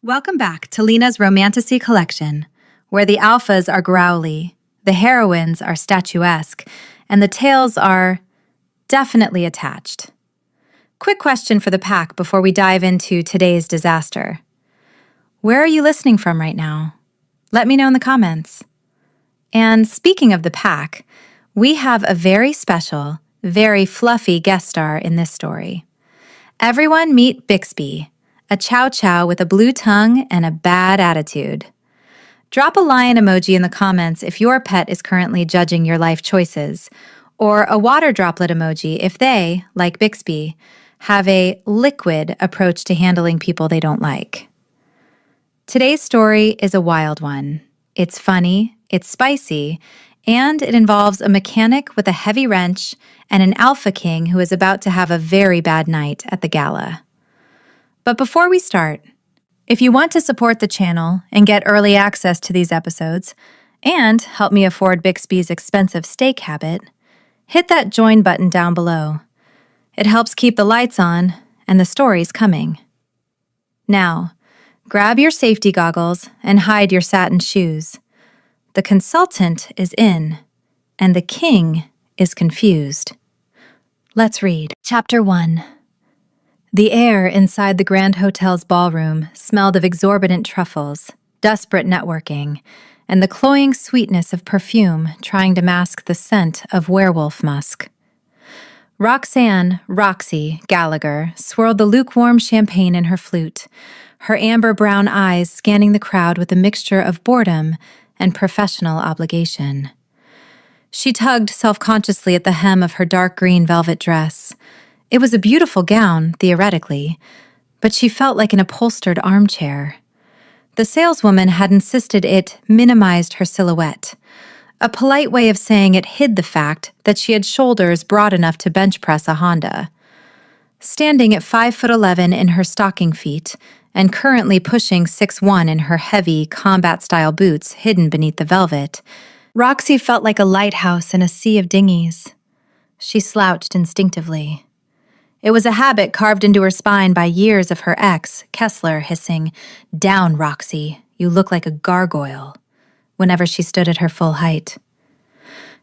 Welcome back to Lena's Romantasy Collection, where the alphas are growly, the heroines are statuesque, and the tales are definitely attached. Quick question for the pack before we dive into today's disaster. Where are you listening from right now? Let me know in the comments. And speaking of the pack, we have a very special, very fluffy guest star in this story. Everyone meet Bixby, a chow chow with a blue tongue and a bad attitude. Drop a lion emoji in the comments if your pet is currently judging your life choices, or a water droplet emoji if they, like Bixby, have a liquid approach to handling people they don't like. Today's story is a wild one. It's funny, it's spicy, and it involves a mechanic with a heavy wrench and an alpha king who is about to have a very bad night at the gala. But before we start, if you want to support the channel and get early access to these episodes, and help me afford Bixby's expensive steak habit, hit that join button down below. It helps keep the lights on and the stories coming. Now, grab your safety goggles and hide your satin shoes. The consultant is in, and the king is confused. Let's read. Chapter 1. The air inside the Grand Hotel's ballroom smelled of exorbitant truffles, desperate networking, and the cloying sweetness of perfume trying to mask the scent of werewolf musk. Roxy Gallagher swirled the lukewarm champagne in her flute, her amber-brown eyes scanning the crowd with a mixture of boredom and professional obligation. She tugged self-consciously at the hem of her dark green velvet dress. It was a beautiful gown, theoretically, but she felt like an upholstered armchair. The saleswoman had insisted it minimized her silhouette, a polite way of saying it hid the fact that she had shoulders broad enough to bench press a Honda. Standing at 5'11" in her stocking feet, and currently pushing 6'1" in her heavy, combat-style boots hidden beneath the velvet, Roxy felt like a lighthouse in a sea of dinghies. She slouched instinctively. It was a habit carved into her spine by years of her ex, Kessler, hissing, "Down, Roxy, you look like a gargoyle," whenever she stood at her full height.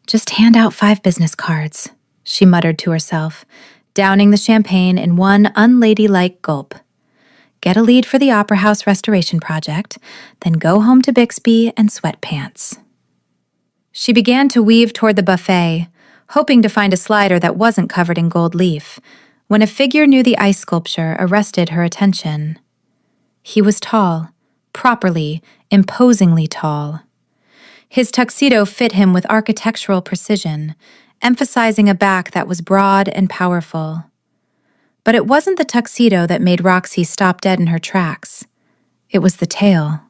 "Just hand out 5 business cards," she muttered to herself, downing the champagne in one unladylike gulp. "Get a lead for the Opera House restoration project, then go home to Bixby and sweatpants." She began to weave toward the buffet, hoping to find a slider that wasn't covered in gold leaf, when a figure near the ice sculpture arrested her attention. He was tall, properly, imposingly tall. His tuxedo fit him with architectural precision, emphasizing a back that was broad and powerful. But it wasn't the tuxedo that made Roxy stop dead in her tracks. It was the tail.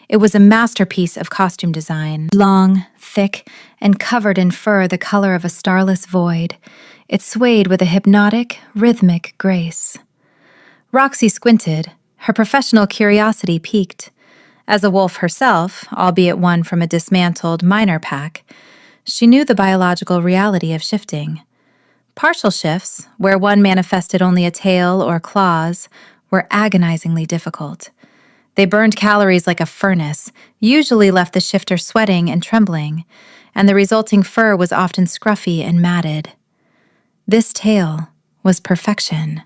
It was a masterpiece of costume design, long, thick, and covered in fur the color of a starless void. It swayed with a hypnotic, rhythmic grace. Roxy squinted, her professional curiosity piqued. As a wolf herself, albeit one from a dismantled minor pack, she knew the biological reality of shifting. Partial shifts, where one manifested only a tail or claws, were agonizingly difficult. They burned calories like a furnace, usually left the shifter sweating and trembling, and the resulting fur was often scruffy and matted. This tail was perfection.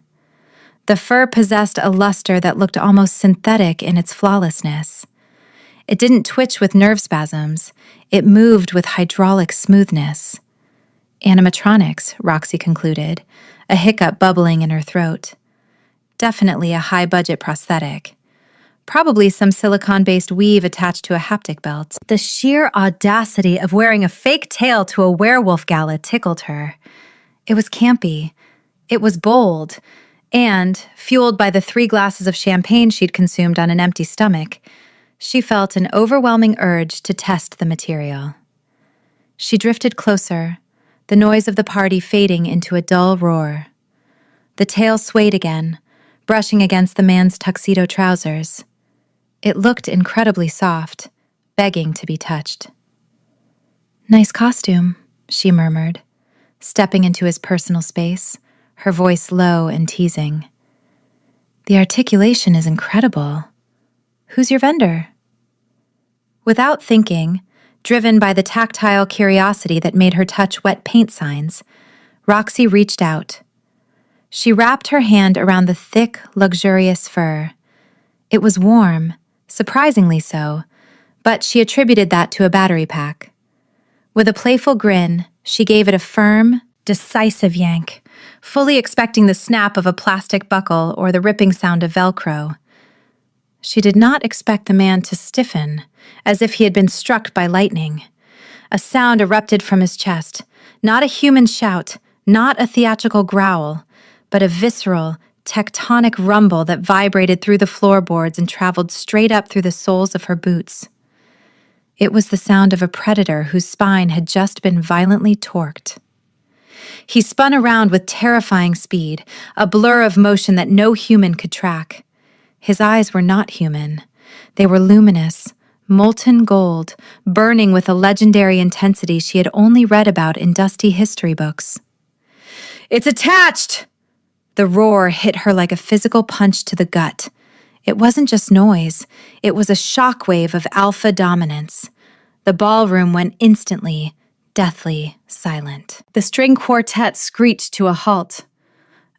The fur possessed a luster that looked almost synthetic in its flawlessness. It didn't twitch with nerve spasms. It moved with hydraulic smoothness. Animatronics, Roxy concluded, a hiccup bubbling in her throat. Definitely a high-budget prosthetic. Probably some silicone-based weave attached to a haptic belt. The sheer audacity of wearing a fake tail to a werewolf gala tickled her. It was campy. It was bold. And, fueled by the 3 glasses of champagne she'd consumed on an empty stomach, she felt an overwhelming urge to test the material. She drifted closer, the noise of the party fading into a dull roar. The tail swayed again, brushing against the man's tuxedo trousers. It looked incredibly soft, begging to be touched. "Nice costume," she murmured, stepping into his personal space, her voice low and teasing. "The articulation is incredible. Who's your vendor? Without thinking, driven by the tactile curiosity that made her touch wet paint signs, Roxy reached out. She wrapped her hand around the thick, luxurious fur. It was warm, surprisingly so, but she attributed that to a battery pack. With a playful grin, she gave it a firm, decisive yank, fully expecting the snap of a plastic buckle or the ripping sound of Velcro. She did not expect the man to stiffen, as if he had been struck by lightning. A sound erupted from his chest, not a human shout, not a theatrical growl, but a visceral, tectonic rumble that vibrated through the floorboards and traveled straight up through the soles of her boots. It was the sound of a predator whose spine had just been violently torqued. He spun around with terrifying speed, a blur of motion that no human could track. His eyes were not human. They were luminous, molten gold, burning with a legendary intensity she had only read about in dusty history books. "It's attached!" The roar hit her like a physical punch to the gut. It wasn't just noise, it was a shockwave of alpha dominance. The ballroom went instantly, deathly silent. The string quartet screeched to a halt.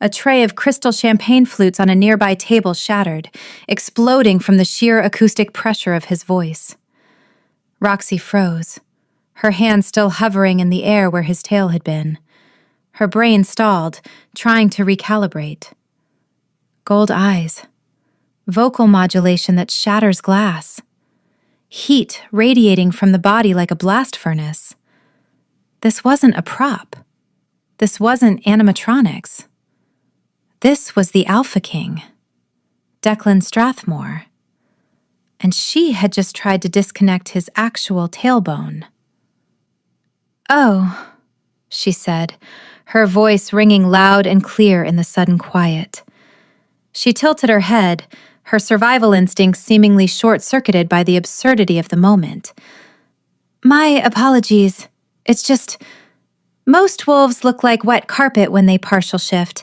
A tray of crystal champagne flutes on a nearby table shattered, exploding from the sheer acoustic pressure of his voice. Roxy froze, her hand still hovering in the air where his tail had been. Her brain stalled, trying to recalibrate. Gold eyes. Vocal modulation that shatters glass. Heat radiating from the body like a blast furnace. This wasn't a prop. This wasn't animatronics. This was the Alpha King, Declan Strathmore. And she had just tried to disconnect his actual tailbone. "Oh," she said, her voice ringing loud and clear in the sudden quiet. She tilted her head, her survival instincts seemingly short-circuited by the absurdity of the moment. "My apologies. It's just, most wolves look like wet carpet when they partial shift.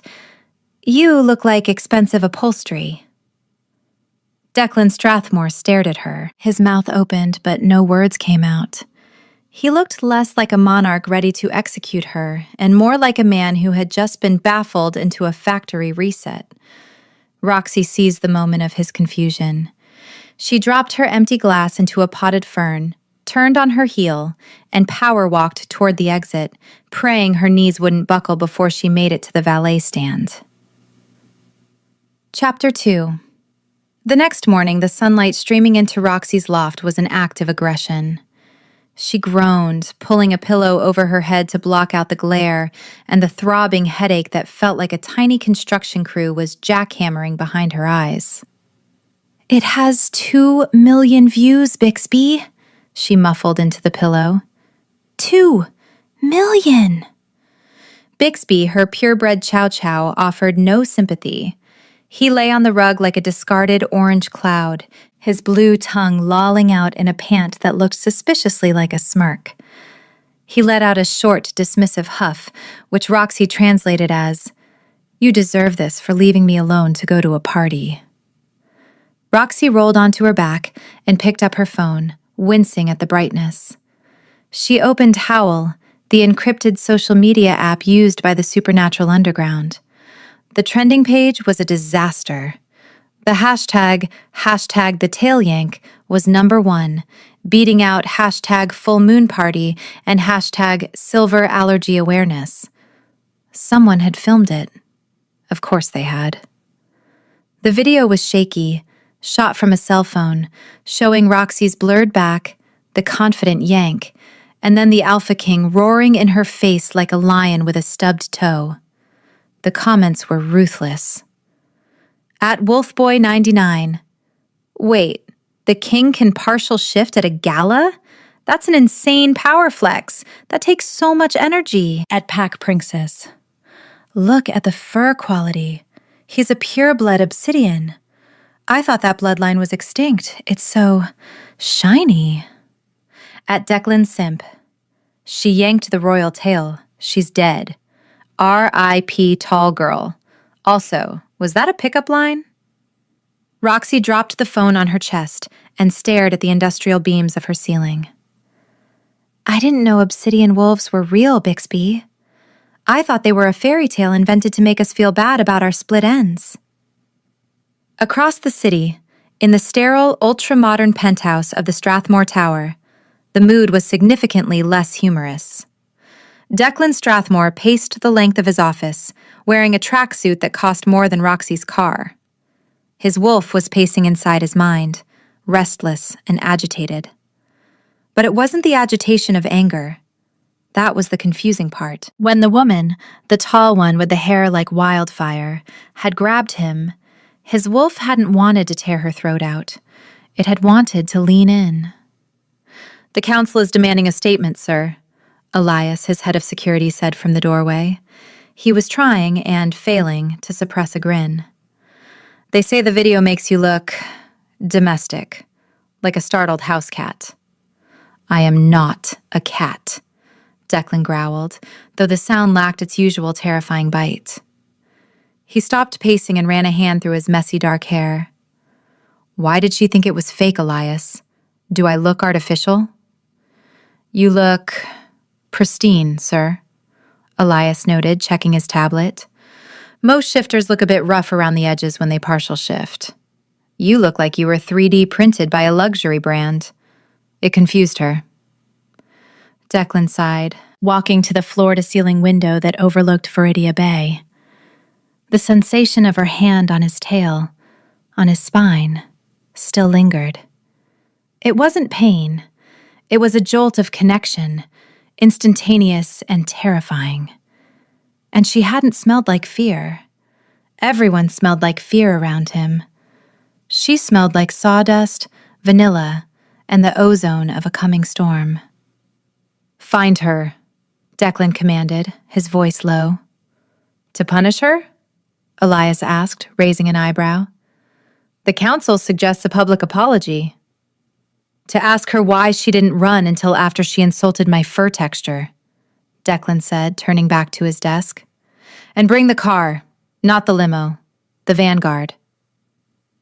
You look like expensive upholstery." Declan Strathmore stared at her, his mouth opened, but no words came out. He looked less like a monarch ready to execute her, and more like a man who had just been baffled into a factory reset. Roxy seized the moment of his confusion. She dropped her empty glass into a potted fern, turned on her heel, and power-walked toward the exit, praying her knees wouldn't buckle before she made it to the valet stand. Chapter 2. The next morning, the sunlight streaming into Roxy's loft was an act of aggression. She groaned, pulling a pillow over her head to block out the glare and the throbbing headache that felt like a tiny construction crew was jackhammering behind her eyes. "It has 2 million views, Bixby," she muffled into the pillow. 2 million! Bixby, her purebred chow-chow, offered no sympathy. He lay on the rug like a discarded orange cloud, his blue tongue lolling out in a pant that looked suspiciously like a smirk. He let out a short, dismissive huff, which Roxy translated as, "You deserve this for leaving me alone to go to a party." Roxy rolled onto her back and picked up her phone, wincing at the brightness. She opened Howl, the encrypted social media app used by the supernatural underground. The trending page was a disaster. The hashtag the tail yank was #1, beating out hashtag full moon party and hashtag silver allergy awareness. Someone had filmed it. Of course they had. The video was shaky, shot from a cell phone, showing Roxy's blurred back, the confident yank, and then the Alpha King roaring in her face like a lion with a stubbed toe. The comments were ruthless. At Wolfboy99. "Wait, the king can partial shift at a gala? That's an insane power flex. That takes so much energy." At Pack Princess. "Look at the fur quality. He's a pure-blood obsidian. I thought that bloodline was extinct. It's so shiny." At Declan Simp. "She yanked the royal tail. She's dead. R.I.P. tall girl. Also, was that a pickup line?" Roxy dropped the phone on her chest and stared at the industrial beams of her ceiling. I didn't know obsidian wolves were real, Bixby. I thought they were a fairy tale invented to make us feel bad about our split ends. Across the city, in the sterile, ultra-modern penthouse of the Strathmore Tower, the mood was significantly less humorous. Declan Strathmore paced the length of his office, wearing a tracksuit that cost more than Roxy's car. His wolf was pacing inside his mind, restless and agitated. But it wasn't the agitation of anger. That was the confusing part. When the woman, the tall one with the hair like wildfire, had grabbed him, his wolf hadn't wanted to tear her throat out. It had wanted to lean in. The council is demanding a statement, sir, Elias, his head of security, said from the doorway. He was trying, and failing, to suppress a grin. They say the video makes you look domestic, like a startled house cat. I am not a cat, Declan growled, though the sound lacked its usual terrifying bite. He stopped pacing and ran a hand through his messy dark hair. Why did she think it was fake, Elias? Do I look artificial? You look pristine, sir, Elias noted, checking his tablet. Most shifters look a bit rough around the edges when they partial shift. You look like you were 3D printed by a luxury brand. It confused her. Declan sighed, walking to the floor-to-ceiling window that overlooked Viridia Bay. The sensation of her hand on his tail, on his spine, still lingered. It wasn't pain. It was a jolt of connection, instantaneous and terrifying. And she hadn't smelled like fear. Everyone smelled like fear around him. She smelled like sawdust, vanilla, and the ozone of a coming storm. Find her, Declan commanded, his voice low. To punish her? Elias asked, raising an eyebrow. The council suggests a public apology. To ask her why she didn't run until after she insulted my fur texture, Declan said, turning back to his desk. And bring the car, not the limo, the Vanguard.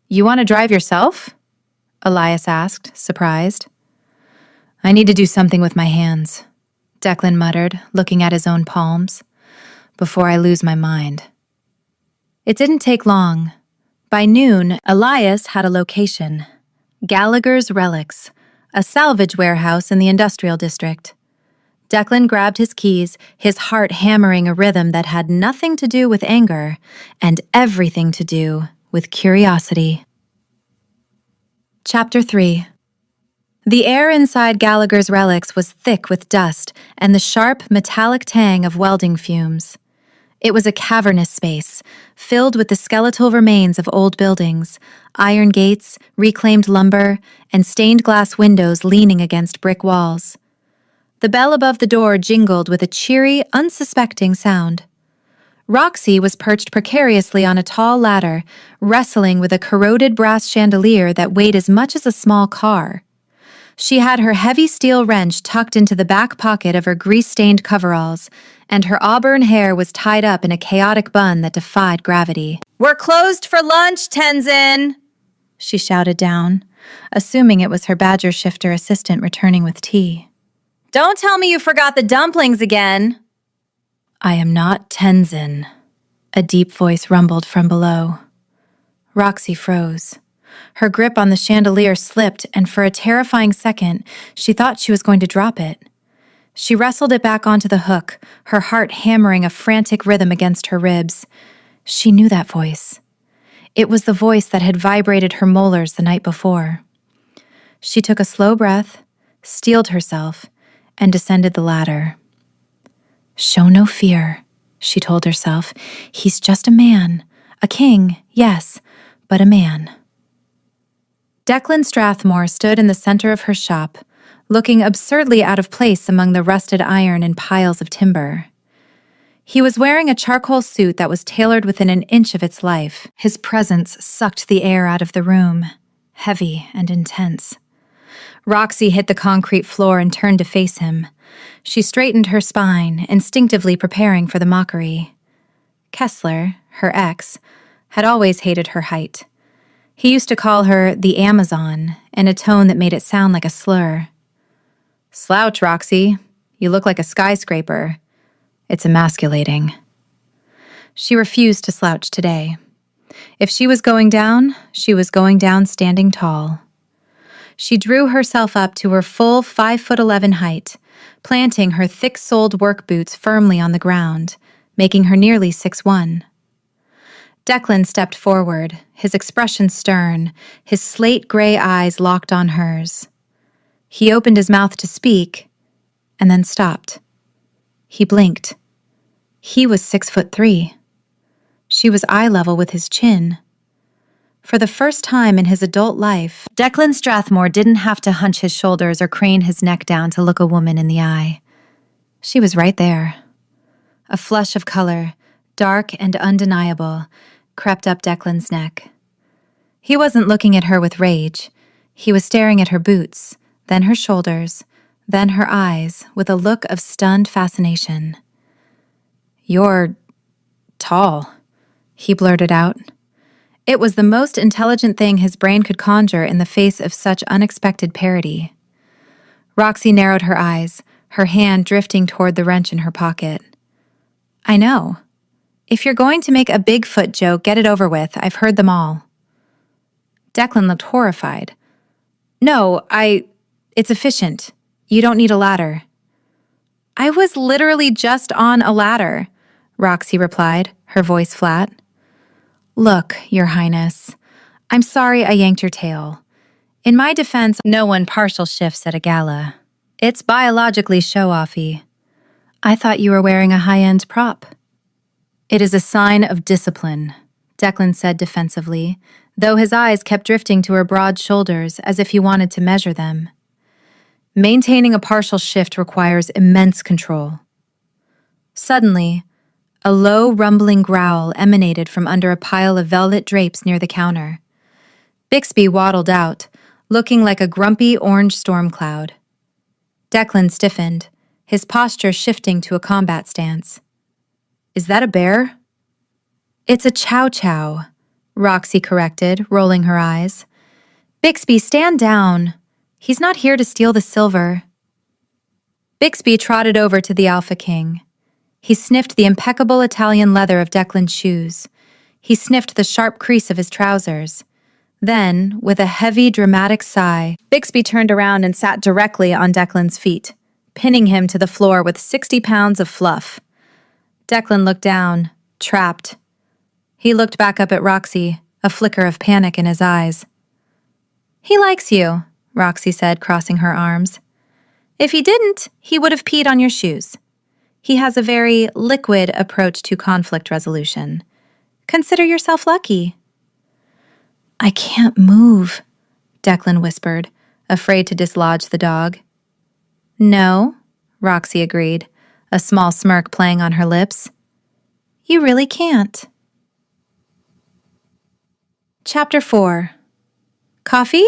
You want to drive yourself? Elias asked, surprised. I need to do something with my hands, Declan muttered, looking at his own palms, before I lose my mind. It didn't take long. By noon, Elias had a location. Gallagher's Relics, a salvage warehouse in the industrial district. Declan grabbed his keys, his heart hammering a rhythm that had nothing to do with anger and everything to do with curiosity. Chapter 3. The air inside Gallagher's Relics was thick with dust and the sharp, metallic tang of welding fumes. It was a cavernous space, filled with the skeletal remains of old buildings, iron gates, reclaimed lumber, and stained glass windows leaning against brick walls. The bell above the door jingled with a cheery, unsuspecting sound. Roxy was perched precariously on a tall ladder, wrestling with a corroded brass chandelier that weighed as much as a small car. She had her heavy steel wrench tucked into the back pocket of her grease-stained coveralls, and her auburn hair was tied up in a chaotic bun that defied gravity. "We're closed for lunch, Tenzin!" she shouted down, assuming it was her badger shifter assistant returning with tea. "Don't tell me you forgot the dumplings again!" "I am not Tenzin," a deep voice rumbled from below. Roxy froze. Her grip on the chandelier slipped, and for a terrifying second, she thought she was going to drop it. She wrestled it back onto the hook, her heart hammering a frantic rhythm against her ribs. She knew that voice. It was the voice that had vibrated her molars the night before. She took a slow breath, steeled herself, and descended the ladder. "Show no fear," she told herself. "He's just a man. A king, yes, but a man." Declan Strathmore stood in the center of her shop, looking absurdly out of place among the rusted iron and piles of timber. He was wearing a charcoal suit that was tailored within an inch of its life. His presence sucked the air out of the room, heavy and intense. Roxy hit the concrete floor and turned to face him. She straightened her spine, instinctively preparing for the mockery. Kessler, her ex, had always hated her height. He used to call her the Amazon in a tone that made it sound like a slur. "Slouch, Roxy. You look like a skyscraper." It's emasculating. She refused to slouch today. If she was going down, she was going down standing tall. She drew herself up to her full 5'11" height, planting her thick-soled work boots firmly on the ground, making her nearly 6'1". Declan stepped forward, his expression stern, his slate-gray eyes locked on hers. He opened his mouth to speak, and then stopped. He blinked. He was 6'3". She was eye level with his chin. For the first time in his adult life, Declan Strathmore didn't have to hunch his shoulders or crane his neck down to look a woman in the eye. She was right there. A flush of color, dark and undeniable, crept up Declan's neck. He wasn't looking at her with rage. He was staring at her boots, then her shoulders, then her eyes, with a look of stunned fascination. "You're tall," he blurted out. It was the most intelligent thing his brain could conjure in the face of such unexpected parody. Roxy narrowed her eyes, her hand drifting toward the wrench in her pocket. "I know. If you're going to make a Bigfoot joke, get it over with. I've heard them all." Declan looked horrified. "No, it's efficient. You don't need a ladder." "I was literally just on a ladder," Roxy replied, her voice flat. "Look, Your Highness, I'm sorry I yanked your tail. In my defense, no one partial shifts at a gala. It's biologically show-offy. I thought you were wearing a high-end prop." "It is a sign of discipline," Declan said defensively, though his eyes kept drifting to her broad shoulders as if he wanted to measure them. "Maintaining a partial shift requires immense control." Suddenly, a low, rumbling growl emanated from under a pile of velvet drapes near the counter. Bixby waddled out, looking like a grumpy orange storm cloud. Declan stiffened, his posture shifting to a combat stance. "Is that a bear?" "It's a chow-chow," Roxy corrected, rolling her eyes. "Bixby, stand down. He's not here to steal the silver." Bixby trotted over to the Alpha King. He sniffed the impeccable Italian leather of Declan's shoes. He sniffed the sharp crease of his trousers. Then, with a heavy, dramatic sigh, Bixby turned around and sat directly on Declan's feet, pinning him to the floor with 60 pounds of fluff. Declan looked down, trapped. He looked back up at Roxy, a flicker of panic in his eyes. "He likes you," Roxy said, crossing her arms. "If he didn't, he would have peed on your shoes. He has a very liquid approach to conflict resolution. Consider yourself lucky." "I can't move," Declan whispered, afraid to dislodge the dog. "No," Roxy agreed, a small smirk playing on her lips. "You really can't." Chapter 4. "Coffee?"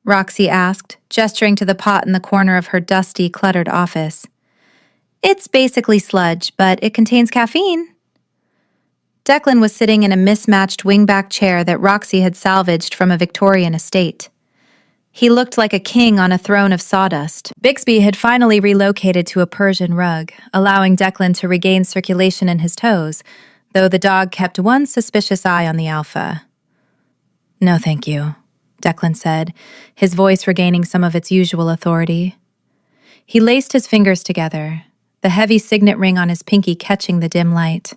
Roxy asked, gesturing to the pot in the corner of her dusty, cluttered office. "It's basically sludge, but it contains caffeine." Declan was sitting in a mismatched wingback chair that Roxy had salvaged from a Victorian estate. He looked like a king on a throne of sawdust. Bixby had finally relocated to a Persian rug, allowing Declan to regain circulation in his toes, though the dog kept one suspicious eye on the alpha. "No, thank you," Declan said, his voice regaining some of its usual authority. He laced his fingers together, the heavy signet ring on his pinky catching the dim light.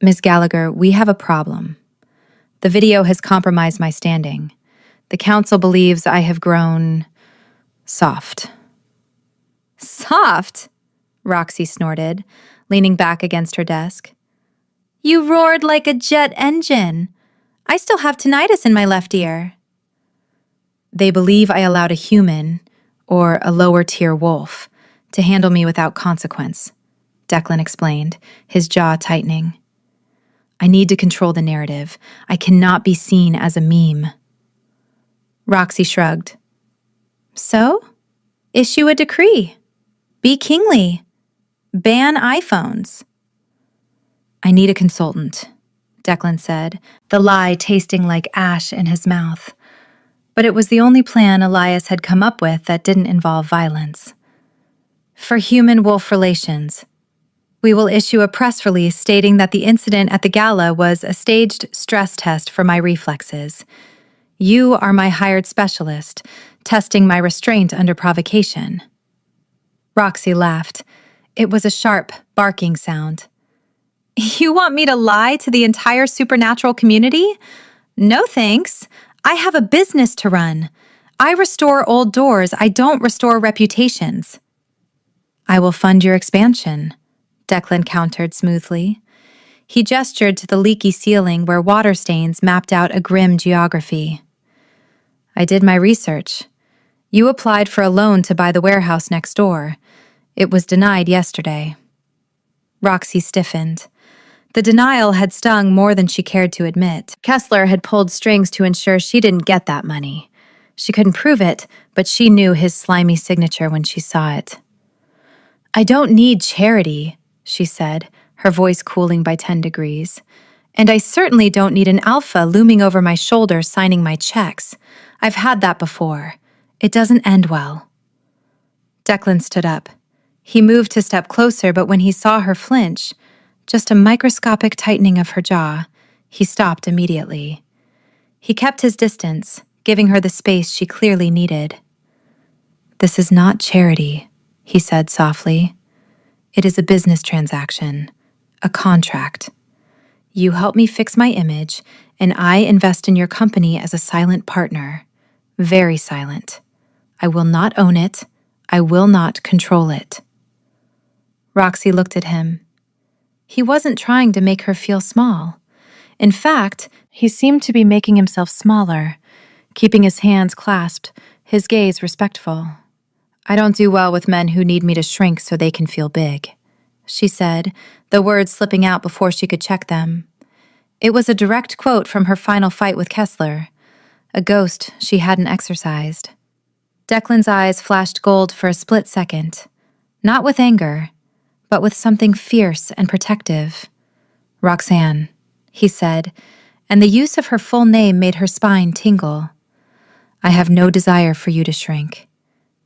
"Miss Gallagher, we have a problem. The video has compromised my standing. The council believes I have grown soft." "Soft?" Roxy snorted, leaning back against her desk. "You roared like a jet engine. I still have tinnitus in my left ear." "They believe I allowed a human, or a lower-tier wolf, to handle me without consequence," Declan explained, his jaw tightening. "I need to control the narrative. I cannot be seen as a meme." Roxy shrugged. "So? Issue a decree. Be kingly. Ban iPhones." "I need a consultant," Declan said, the lie tasting like ash in his mouth. But it was the only plan Elias had come up with that didn't involve violence. For human-wolf relations, we will issue a press release stating that the incident at the gala was a staged stress test for my reflexes. You are my hired specialist, testing my restraint under provocation. Roxy laughed. It was a sharp, barking sound. You want me to lie to the entire supernatural community? No thanks. I have a business to run. I restore old doors, I don't restore reputations. I will fund your expansion, Declan countered smoothly. He gestured to the leaky ceiling where water stains mapped out a grim geography. I did my research. You applied for a loan to buy the warehouse next door. It was denied yesterday. Roxy stiffened. The denial had stung more than she cared to admit. Kessler had pulled strings to ensure she didn't get that money. She couldn't prove it, but she knew his slimy signature when she saw it. I don't need charity, she said, her voice cooling by 10 degrees. And I certainly don't need an alpha looming over my shoulder signing my checks. I've had that before. It doesn't end well. Declan stood up. He moved to step closer, but when he saw her flinch, just a microscopic tightening of her jaw, he stopped immediately. He kept his distance, giving her the space she clearly needed. This is not charity, he said softly. It is a business transaction, a contract. You help me fix my image, and I invest in your company as a silent partner. Very silent. I will not own it. I will not control it. Roxy looked at him. He wasn't trying to make her feel small. In fact, he seemed to be making himself smaller, keeping his hands clasped, his gaze respectful. I don't do well with men who need me to shrink so they can feel big, she said, the words slipping out before she could check them. It was a direct quote from her final fight with Kessler, a ghost she hadn't exorcised. Declan's eyes flashed gold for a split second, not with anger, but with something fierce and protective. Roxanne, he said, and the use of her full name made her spine tingle. I have no desire for you to shrink.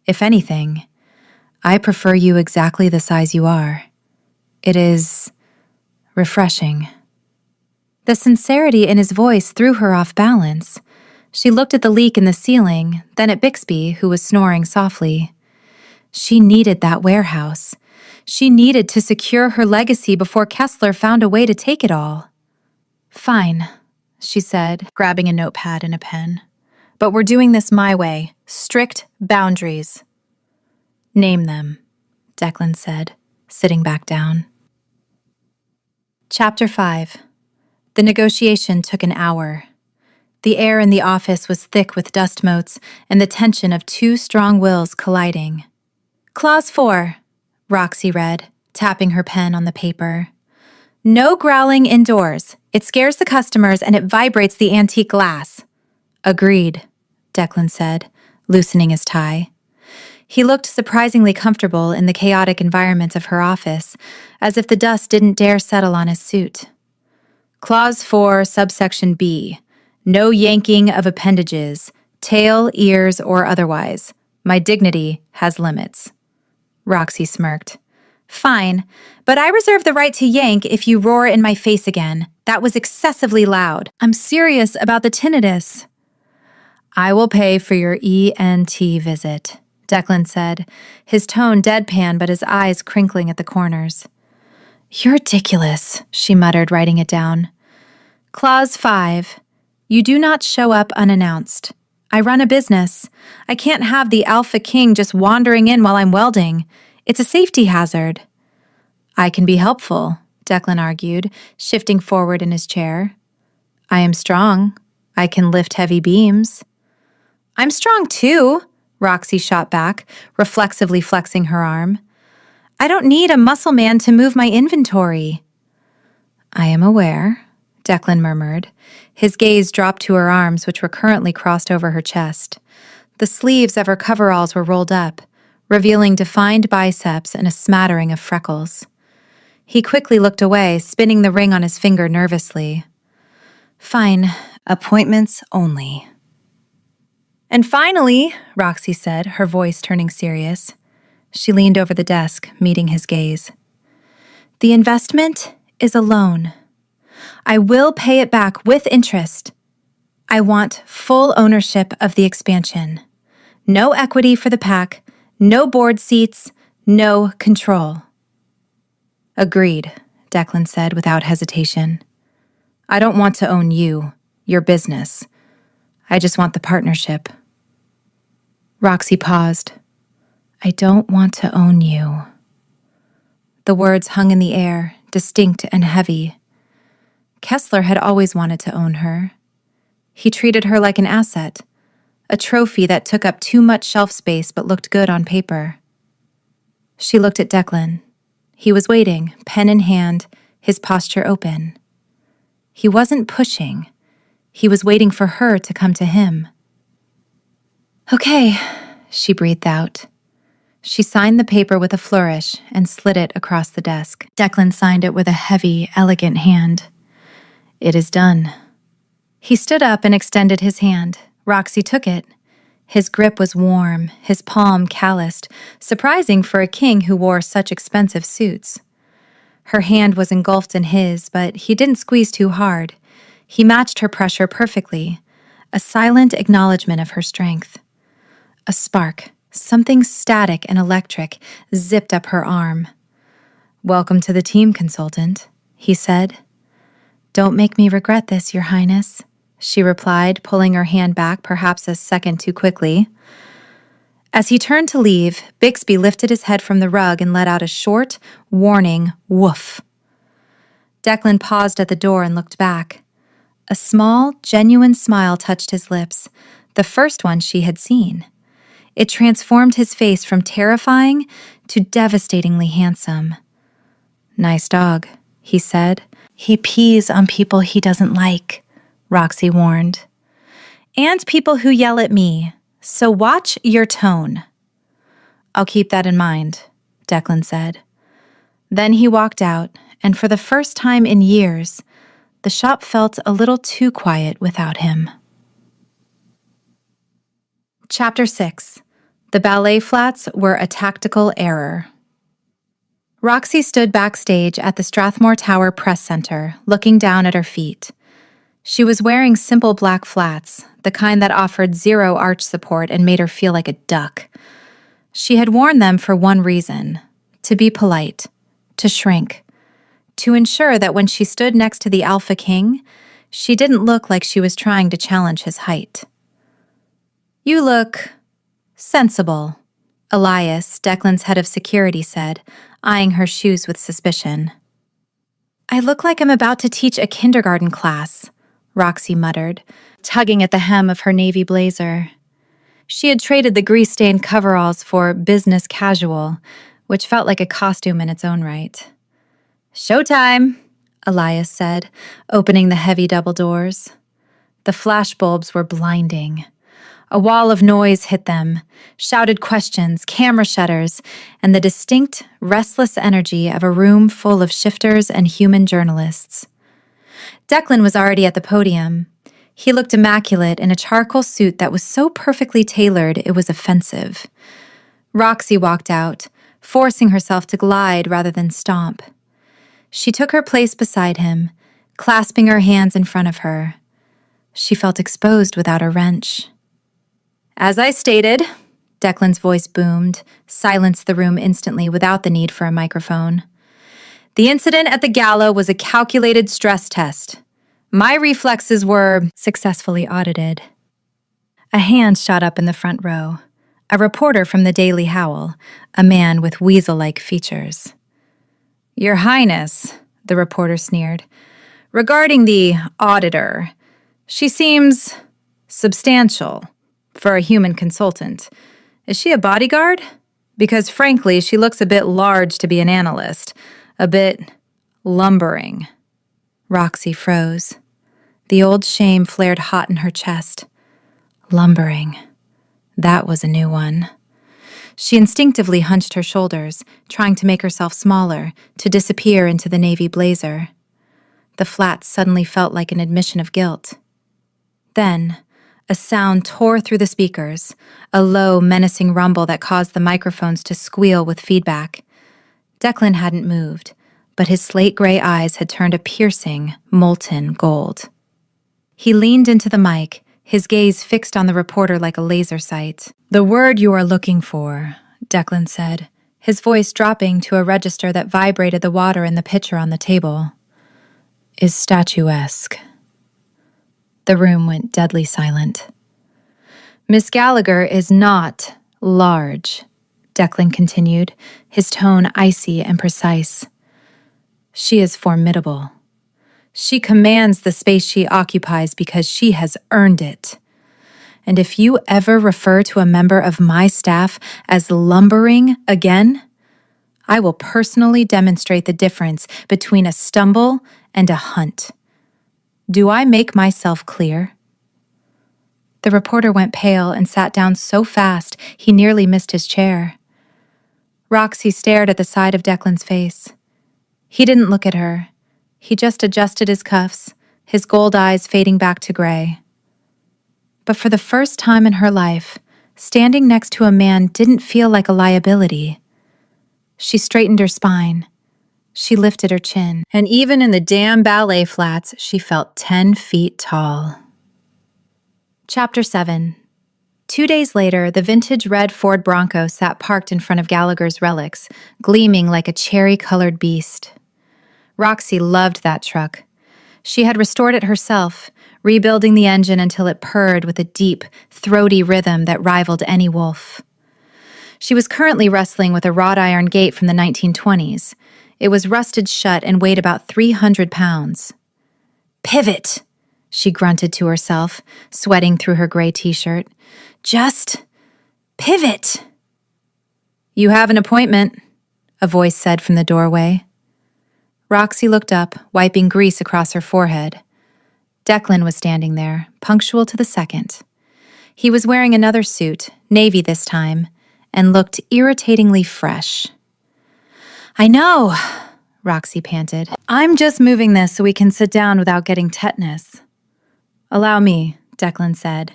If anything, I prefer you exactly the size you are. It is refreshing. The sincerity in his voice threw her off balance. She looked at the leak in the ceiling, then at Bixby, who was snoring softly. She needed that warehouse. She needed to secure her legacy before Kessler found a way to take it all. Fine, she said, grabbing a notepad and a pen. But we're doing this my way. Strict boundaries. Name them, Declan said, sitting back down. Chapter 5. The negotiation took an hour. The air in the office was thick with dust motes and the tension of two strong wills colliding. Clause 4, Roxy read, tapping her pen on the paper. No growling indoors. It scares the customers and it vibrates the antique glass. Agreed, Declan said, loosening his tie. He looked surprisingly comfortable in the chaotic environment of her office, as if the dust didn't dare settle on his suit. Clause 4, subsection B. No yanking of appendages, tail, ears, or otherwise. My dignity has limits. Roxy smirked. Fine, but I reserve the right to yank if you roar in my face again. That was excessively loud. I'm serious about the tinnitus. I will pay for your ENT visit, Declan said, his tone deadpan but his eyes crinkling at the corners. You're ridiculous, she muttered, writing it down. Clause 5. You do not show up unannounced. I run a business. I can't have the Alpha King just wandering in while I'm welding. It's a safety hazard. I can be helpful, Declan argued, shifting forward in his chair. I am strong. I can lift heavy beams. I'm strong too, Roxy shot back, reflexively flexing her arm. I don't need a muscle man to move my inventory. I am aware, Declan murmured. His gaze dropped to her arms, which were currently crossed over her chest. The sleeves of her coveralls were rolled up, revealing defined biceps and a smattering of freckles. He quickly looked away, spinning the ring on his finger nervously. Fine. Appointments only. And finally, Roxy said, her voice turning serious. She leaned over the desk, meeting his gaze. The investment is a loan. I will pay it back with interest. I want full ownership of the expansion. No equity for the pack, no board seats, no control. Agreed, Declan said without hesitation. I don't want to own you, your business. I just want the partnership. Roxy paused. I don't want to own you. The words hung in the air, distinct and heavy. Kessler had always wanted to own her. He treated her like an asset, a trophy that took up too much shelf space but looked good on paper. She looked at Declan. He was waiting, pen in hand, his posture open. He wasn't pushing. He was waiting for her to come to him. Okay, she breathed out. She signed the paper with a flourish and slid it across the desk. Declan signed it with a heavy, elegant hand. It is done. He stood up and extended his hand. Roxy took it. His grip was warm, his palm calloused, surprising for a king who wore such expensive suits. Her hand was engulfed in his, but he didn't squeeze too hard. He matched her pressure perfectly, a silent acknowledgement of her strength. A spark, something static and electric, zipped up her arm. Welcome to the team, consultant, he said. Don't make me regret this, Your Highness, she replied, pulling her hand back perhaps a second too quickly. As he turned to leave, Bixby lifted his head from the rug and let out a short, warning woof. Declan paused at the door and looked back. A small, genuine smile touched his lips, the first one she had seen. It transformed his face from terrifying to devastatingly handsome. Nice dog, he said. He pees on people he doesn't like, Roxy warned. And people who yell at me. So watch your tone. I'll keep that in mind, Declan said. Then he walked out, and for the first time in years, the shop felt a little too quiet without him. Chapter 6. The ballet flats were a tactical error. Roxy stood backstage at the Strathmore Tower Press Center, looking down at her feet. She was wearing simple black flats, the kind that offered zero arch support and made her feel like a duck. She had worn them for one reason: to be polite, to shrink, to ensure that when she stood next to the Alpha King, she didn't look like she was trying to challenge his height. You look sensible, Elias, Declan's head of security, said, eyeing her shoes with suspicion. I look like I'm about to teach a kindergarten class, Roxy muttered, tugging at the hem of her navy blazer. She had traded the grease-stained coveralls for business casual, which felt like a costume in its own right. Showtime, Elias said, opening the heavy double doors. The flashbulbs were blinding. A wall of noise hit them, shouted questions, camera shutters, and the distinct, restless energy of a room full of shifters and human journalists. Declan was already at the podium. He looked immaculate in a charcoal suit that was so perfectly tailored it was offensive. Roxy walked out, forcing herself to glide rather than stomp. She took her place beside him, clasping her hands in front of her. She felt exposed without a wrench. As I stated, Declan's voice boomed, silenced the room instantly without the need for a microphone. The incident at the gala was a calculated stress test. My reflexes were successfully audited. A hand shot up in the front row. A reporter from the Daily Howl, a man with weasel-like features. Your Highness, the reporter sneered, regarding the auditor, she seems substantial for a human consultant. Is she a bodyguard? Because frankly, she looks a bit large to be an analyst, a bit lumbering. Roxy froze. The old shame flared hot in her chest. Lumbering. That was a new one. She instinctively hunched her shoulders, trying to make herself smaller, to disappear into the navy blazer. The flat suddenly felt like an admission of guilt. Then, a sound tore through the speakers, a low, menacing rumble that caused the microphones to squeal with feedback. Declan hadn't moved, but his slate-gray eyes had turned a piercing, molten gold. He leaned into the mic, his gaze fixed on the reporter like a laser sight. "The word you are looking for," Declan said, his voice dropping to a register that vibrated the water in the pitcher on the table, "is statuesque." The room went deadly silent. "Miss Gallagher is not large," Declan continued, his tone icy and precise. "She is formidable. She commands the space she occupies because she has earned it. And if you ever refer to a member of my staff as lumbering again, I will personally demonstrate the difference between a stumble and a hunt. Do I make myself clear?" The reporter went pale and sat down so fast he nearly missed his chair. Roxy stared at the side of Declan's face. He didn't look at her. He just adjusted his cuffs, his gold eyes fading back to gray. But for the first time in her life, standing next to a man didn't feel like a liability. She straightened her spine. She lifted her chin. And even in the damn ballet flats, she felt 10 feet tall. Chapter 7. 2 days later, the vintage red Ford Bronco sat parked in front of Gallagher's relics, gleaming like a cherry-colored beast. Roxy loved that truck. She had restored it herself, rebuilding the engine until it purred with a deep, throaty rhythm that rivaled any wolf. She was currently wrestling with a wrought iron gate from the 1920s. It was rusted shut and weighed about 300 pounds. "Pivot," she grunted to herself, sweating through her gray t-shirt. "Just pivot." "You have an appointment," a voice said from the doorway. Roxy looked up, wiping grease across her forehead. Declan was standing there, punctual to the second. He was wearing another suit, navy this time, and looked irritatingly fresh. "I know," Roxy panted. "I'm just moving this so we can sit down without getting tetanus." "Allow me," Declan said.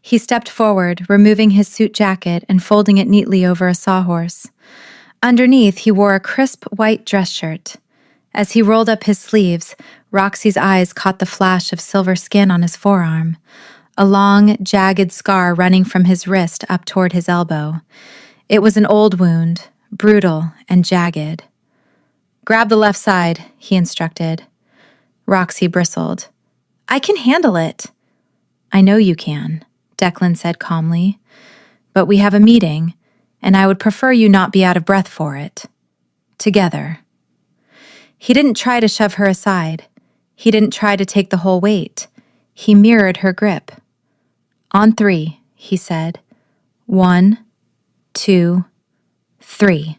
He stepped forward, removing his suit jacket and folding it neatly over a sawhorse. Underneath, he wore a crisp white dress shirt. As he rolled up his sleeves, Roxy's eyes caught the flash of silver skin on his forearm, a long, jagged scar running from his wrist up toward his elbow. It was an old wound, brutal and jagged. "Grab the left side," he instructed. Roxy bristled. "I can handle it." "I know you can," Declan said calmly. "But we have a meeting, and I would prefer you not be out of breath for it. Together." He didn't try to shove her aside. He didn't try to take the whole weight. He mirrored her grip. "On 3, he said. 1, 2, 3.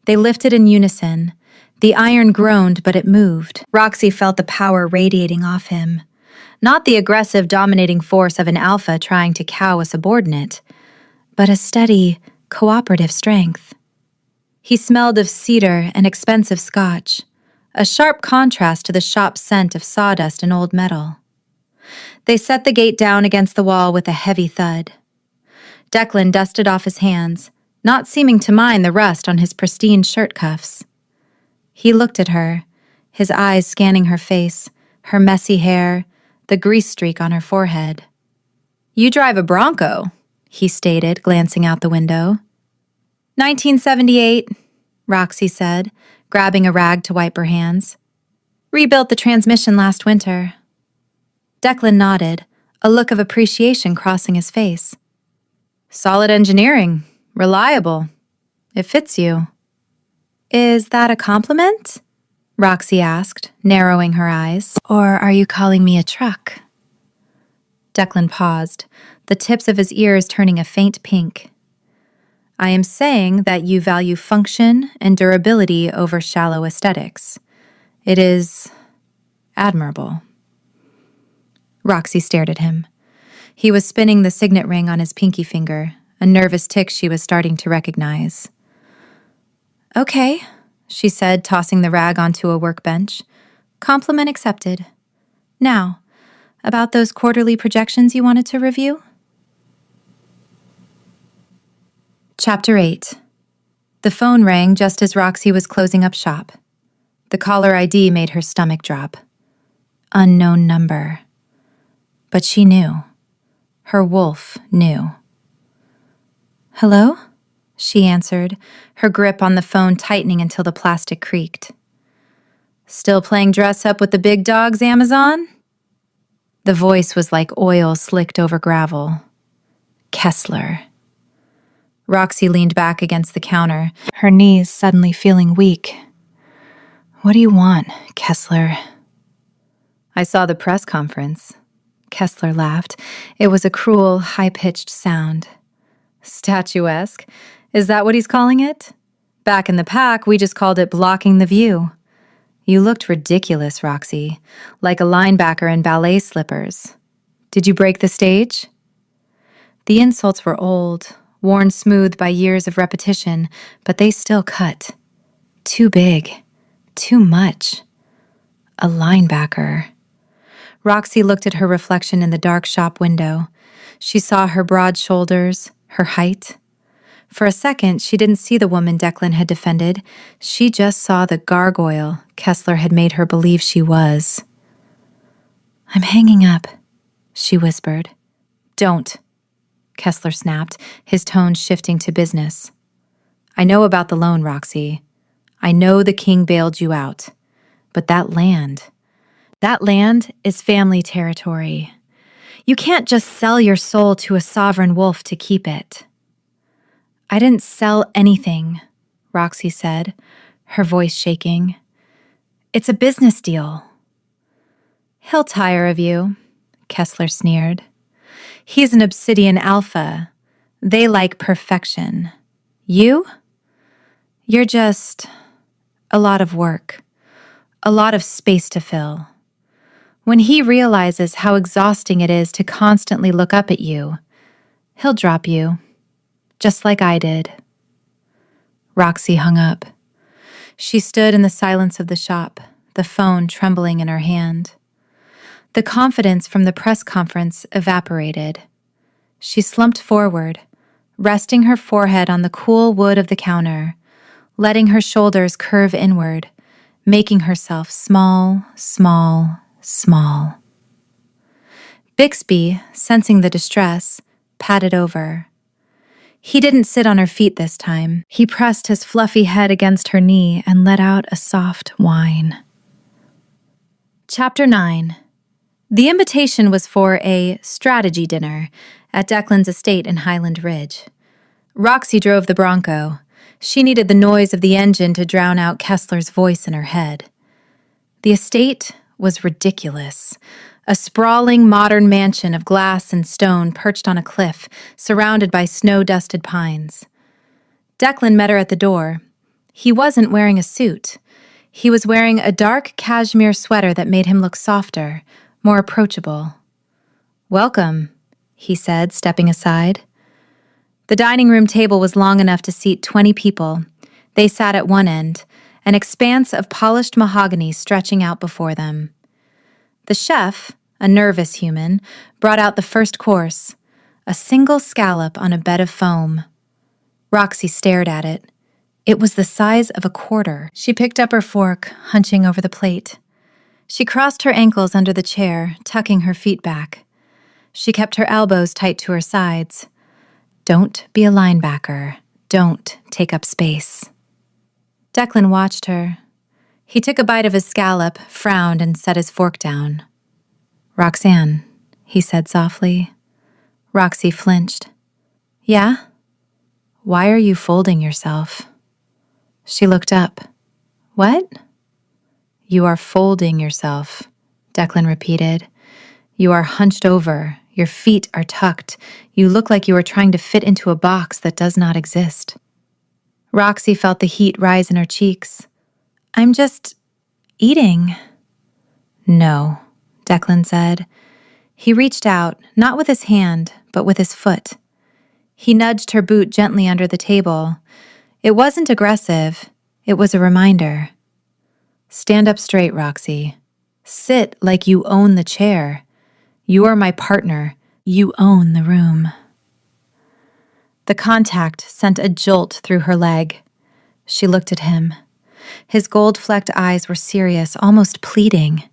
They lifted in unison. The iron groaned, but it moved. Roxy felt the power radiating off him. Not the aggressive, dominating force of an alpha trying to cow a subordinate, but a steady, cooperative strength. He smelled of cedar and expensive scotch, a sharp contrast to the shop's scent of sawdust and old metal. They set the gate down against the wall with a heavy thud. Declan dusted off his hands, not seeming to mind the rust on his pristine shirt cuffs. He looked at her, his eyes scanning her face, her messy hair, the grease streak on her forehead. "You drive a Bronco," he stated, glancing out the window. 1978, Roxy said, grabbing a rag to wipe her hands. "Rebuilt the transmission last winter." Declan nodded, a look of appreciation crossing his face. "Solid engineering. Reliable. It fits you." "Is that a compliment?" Roxy asked, narrowing her eyes. "Or are you calling me a truck?" Declan paused, the tips of his ears turning a faint pink. "I am saying that you value function and durability over shallow aesthetics. It is admirable." Roxy stared at him. He was spinning the signet ring on his pinky finger, a nervous tic she was starting to recognize. "Okay," she said, tossing the rag onto a workbench. Compliment accepted. Now, about those quarterly projections you wanted to review? Chapter 8. The phone rang just as Roxy was closing up shop. The caller ID made her stomach drop. Unknown number. But she knew. Her wolf knew. Hello? She answered, her grip on the phone tightening until the plastic creaked. Still playing dress up with the big dogs, Amazon? The voice was like oil slicked over gravel. Kessler. Roxy leaned back against the counter, her knees suddenly feeling weak. What do you want, Kessler? I saw the press conference. Kessler laughed. It was a cruel, high-pitched sound. Statuesque. Is that what he's calling it? Back in the pack, we just called it blocking the view. You looked ridiculous, Roxy, like a linebacker in ballet slippers. Did you break the stage? The insults were old, worn smooth by years of repetition, but they still cut. Too big. Too much. A linebacker. Roxy looked at her reflection in the dark shop window. She saw her broad shoulders, her height. For a second, she didn't see the woman Declan had defended. She just saw the gargoyle Kessler had made her believe she was. I'm hanging up, she whispered. Don't, Kessler snapped, his tone shifting to business. I know about the loan, Roxy. I know the king bailed you out. But that land is family territory. You can't just sell your soul to a sovereign wolf to keep it. I didn't sell anything, Roxy said, her voice shaking. It's a business deal. He'll tire of you, Kessler sneered. He's an obsidian alpha. They like perfection. You're just a lot of work, a lot of space to fill. When he realizes how exhausting it is to constantly look up at you, he'll drop you, just like I did. Roxy hung up. She stood in the silence of the shop, the phone trembling in her hand. The confidence from the press conference evaporated. She slumped forward, resting her forehead on the cool wood of the counter, letting her shoulders curve inward, making herself small, small, small. Bixby, sensing the distress, patted over. He didn't sit on her feet this time. He pressed his fluffy head against her knee and let out a soft whine. Chapter 9. The invitation was for a strategy dinner at Declan's estate in Highland Ridge. Roxy drove the Bronco. She needed the noise of the engine to drown out Kessler's voice in her head. The estate was ridiculous. A sprawling modern mansion of glass and stone perched on a cliff, surrounded by snow-dusted pines. Declan met her at the door. He wasn't wearing a suit. He was wearing a dark cashmere sweater that made him look softer, more approachable. Welcome, he said, stepping aside. The dining room table was long enough to seat 20 people. They sat at one end, an expanse of polished mahogany stretching out before them. The chef, a nervous human, brought out the first course, a single scallop on a bed of foam. Roxy stared at it. It was the size of a quarter. She picked up her fork, hunching over the plate. She crossed her ankles under the chair, tucking her feet back. She kept her elbows tight to her sides. Don't be a linebacker. Don't take up space. Declan watched her. He took a bite of his scallop, frowned, and set his fork down. Roxanne, he said softly. Roxy flinched. Yeah? Why are you folding yourself? She looked up. What? You are folding yourself, Declan repeated. You are hunched over. Your feet are tucked. You look like you are trying to fit into a box that does not exist. Roxy felt the heat rise in her cheeks. I'm just eating. No, Declan said. He reached out, not with his hand, but with his foot. He nudged her boot gently under the table. It wasn't aggressive. It was a reminder. Stand up straight, Roxy. Sit like you own the chair. You are my partner. You own the room. The contact sent a jolt through her leg. She looked at him. His gold-flecked eyes were serious, almost pleading.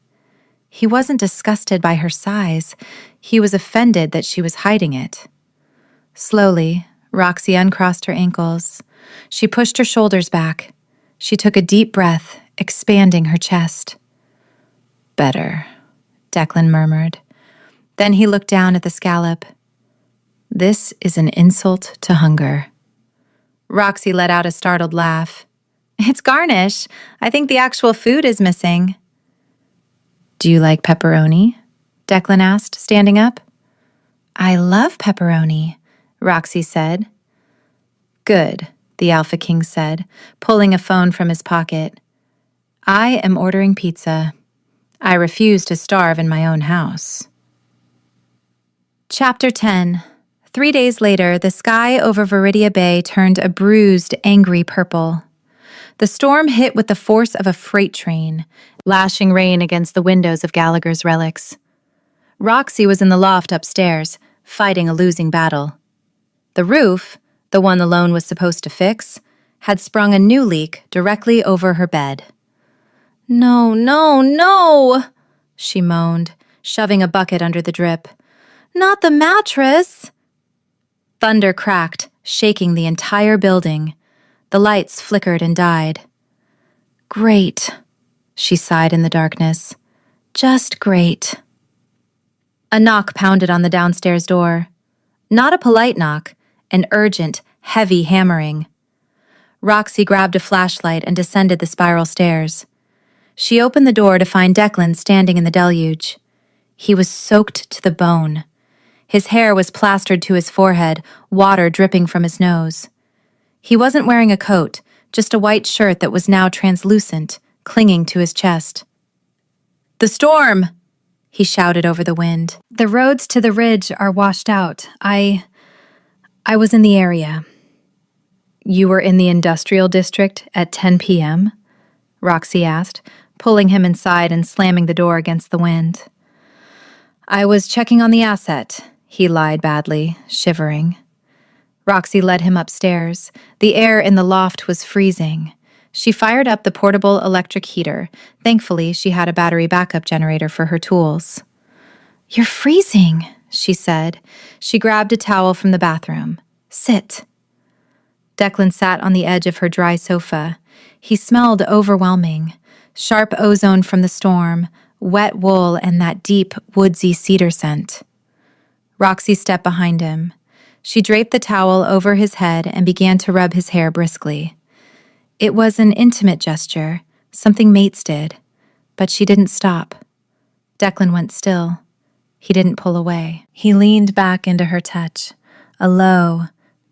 He wasn't disgusted by her size. He was offended that she was hiding it. Slowly, Roxy uncrossed her ankles. She pushed her shoulders back. She took a deep breath, expanding her chest. "Better," Declan murmured. Then he looked down at the scallop. "This is an insult to hunger." Roxy let out a startled laugh. "It's garnish. I think the actual food is missing." "Do you like pepperoni?" Declan asked, standing up. "I love pepperoni," Roxy said. "Good," the Alpha King said, pulling a phone from his pocket. "I am ordering pizza. I refuse to starve in my own house." Chapter 10. 3 days later, the sky over Viridia Bay turned a bruised, angry purple. The storm hit with the force of a freight train, lashing rain against the windows of Gallagher's relics. Roxy was in the loft upstairs, fighting a losing battle. The roof, the one the loan was supposed to fix, had sprung a new leak directly over her bed. "No, no, no," she moaned, shoving a bucket under the drip. "Not the mattress!" Thunder cracked, shaking the entire building. The lights flickered and died. "Great," she sighed in the darkness. "Just great." A knock pounded on the downstairs door. Not a polite knock, an urgent, heavy hammering. Roxy grabbed a flashlight and descended the spiral stairs. She opened the door to find Declan standing in the deluge. He was soaked to the bone. His hair was plastered to his forehead, water dripping from his nose. He wasn't wearing a coat, just a white shirt that was now translucent, clinging to his chest. "The storm!" he shouted over the wind. "The roads to the ridge are washed out. I was in the area." "You were in the industrial district at 10 p.m.? Roxy asked, pulling him inside and slamming the door against the wind. "I was checking on the asset," he lied badly, shivering. Roxy led him upstairs. The air in the loft was freezing. She fired up the portable electric heater. Thankfully, she had a battery backup generator for her tools. "You're freezing," she said. She grabbed a towel from the bathroom. "Sit." Declan sat on the edge of her dry sofa. He smelled overwhelming. Sharp ozone from the storm, wet wool, and that deep, woodsy cedar scent. Roxy stepped behind him. She draped the towel over his head and began to rub his hair briskly. It was an intimate gesture, something mates did, but she didn't stop. Declan went still. He didn't pull away. He leaned back into her touch, a low,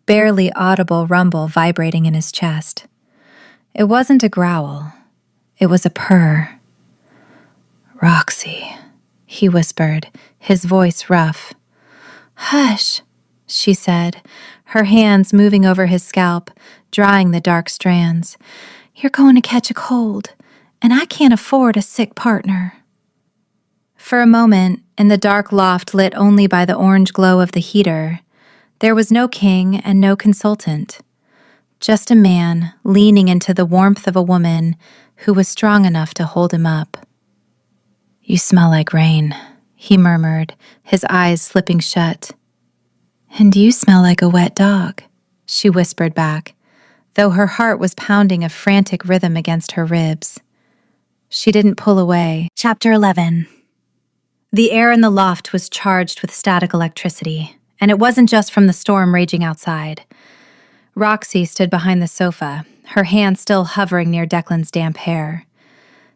barely audible rumble vibrating in his chest. It wasn't a growl. It was a purr. "Roxy," he whispered, his voice rough. "Hush," she said, her hands moving over his scalp, drying the dark strands. "You're going to catch a cold, and I can't afford a sick partner." For a moment, in the dark loft lit only by the orange glow of the heater, there was no king and no consultant. Just a man leaning into the warmth of a woman who was strong enough to hold him up. "You smell like rain," he murmured, his eyes slipping shut. "And you smell like a wet dog," she whispered back, though her heart was pounding a frantic rhythm against her ribs. She didn't pull away. Chapter 11. The air in the loft was charged with static electricity, and it wasn't just from the storm raging outside. Roxy stood behind the sofa, her hand still hovering near Declan's damp hair.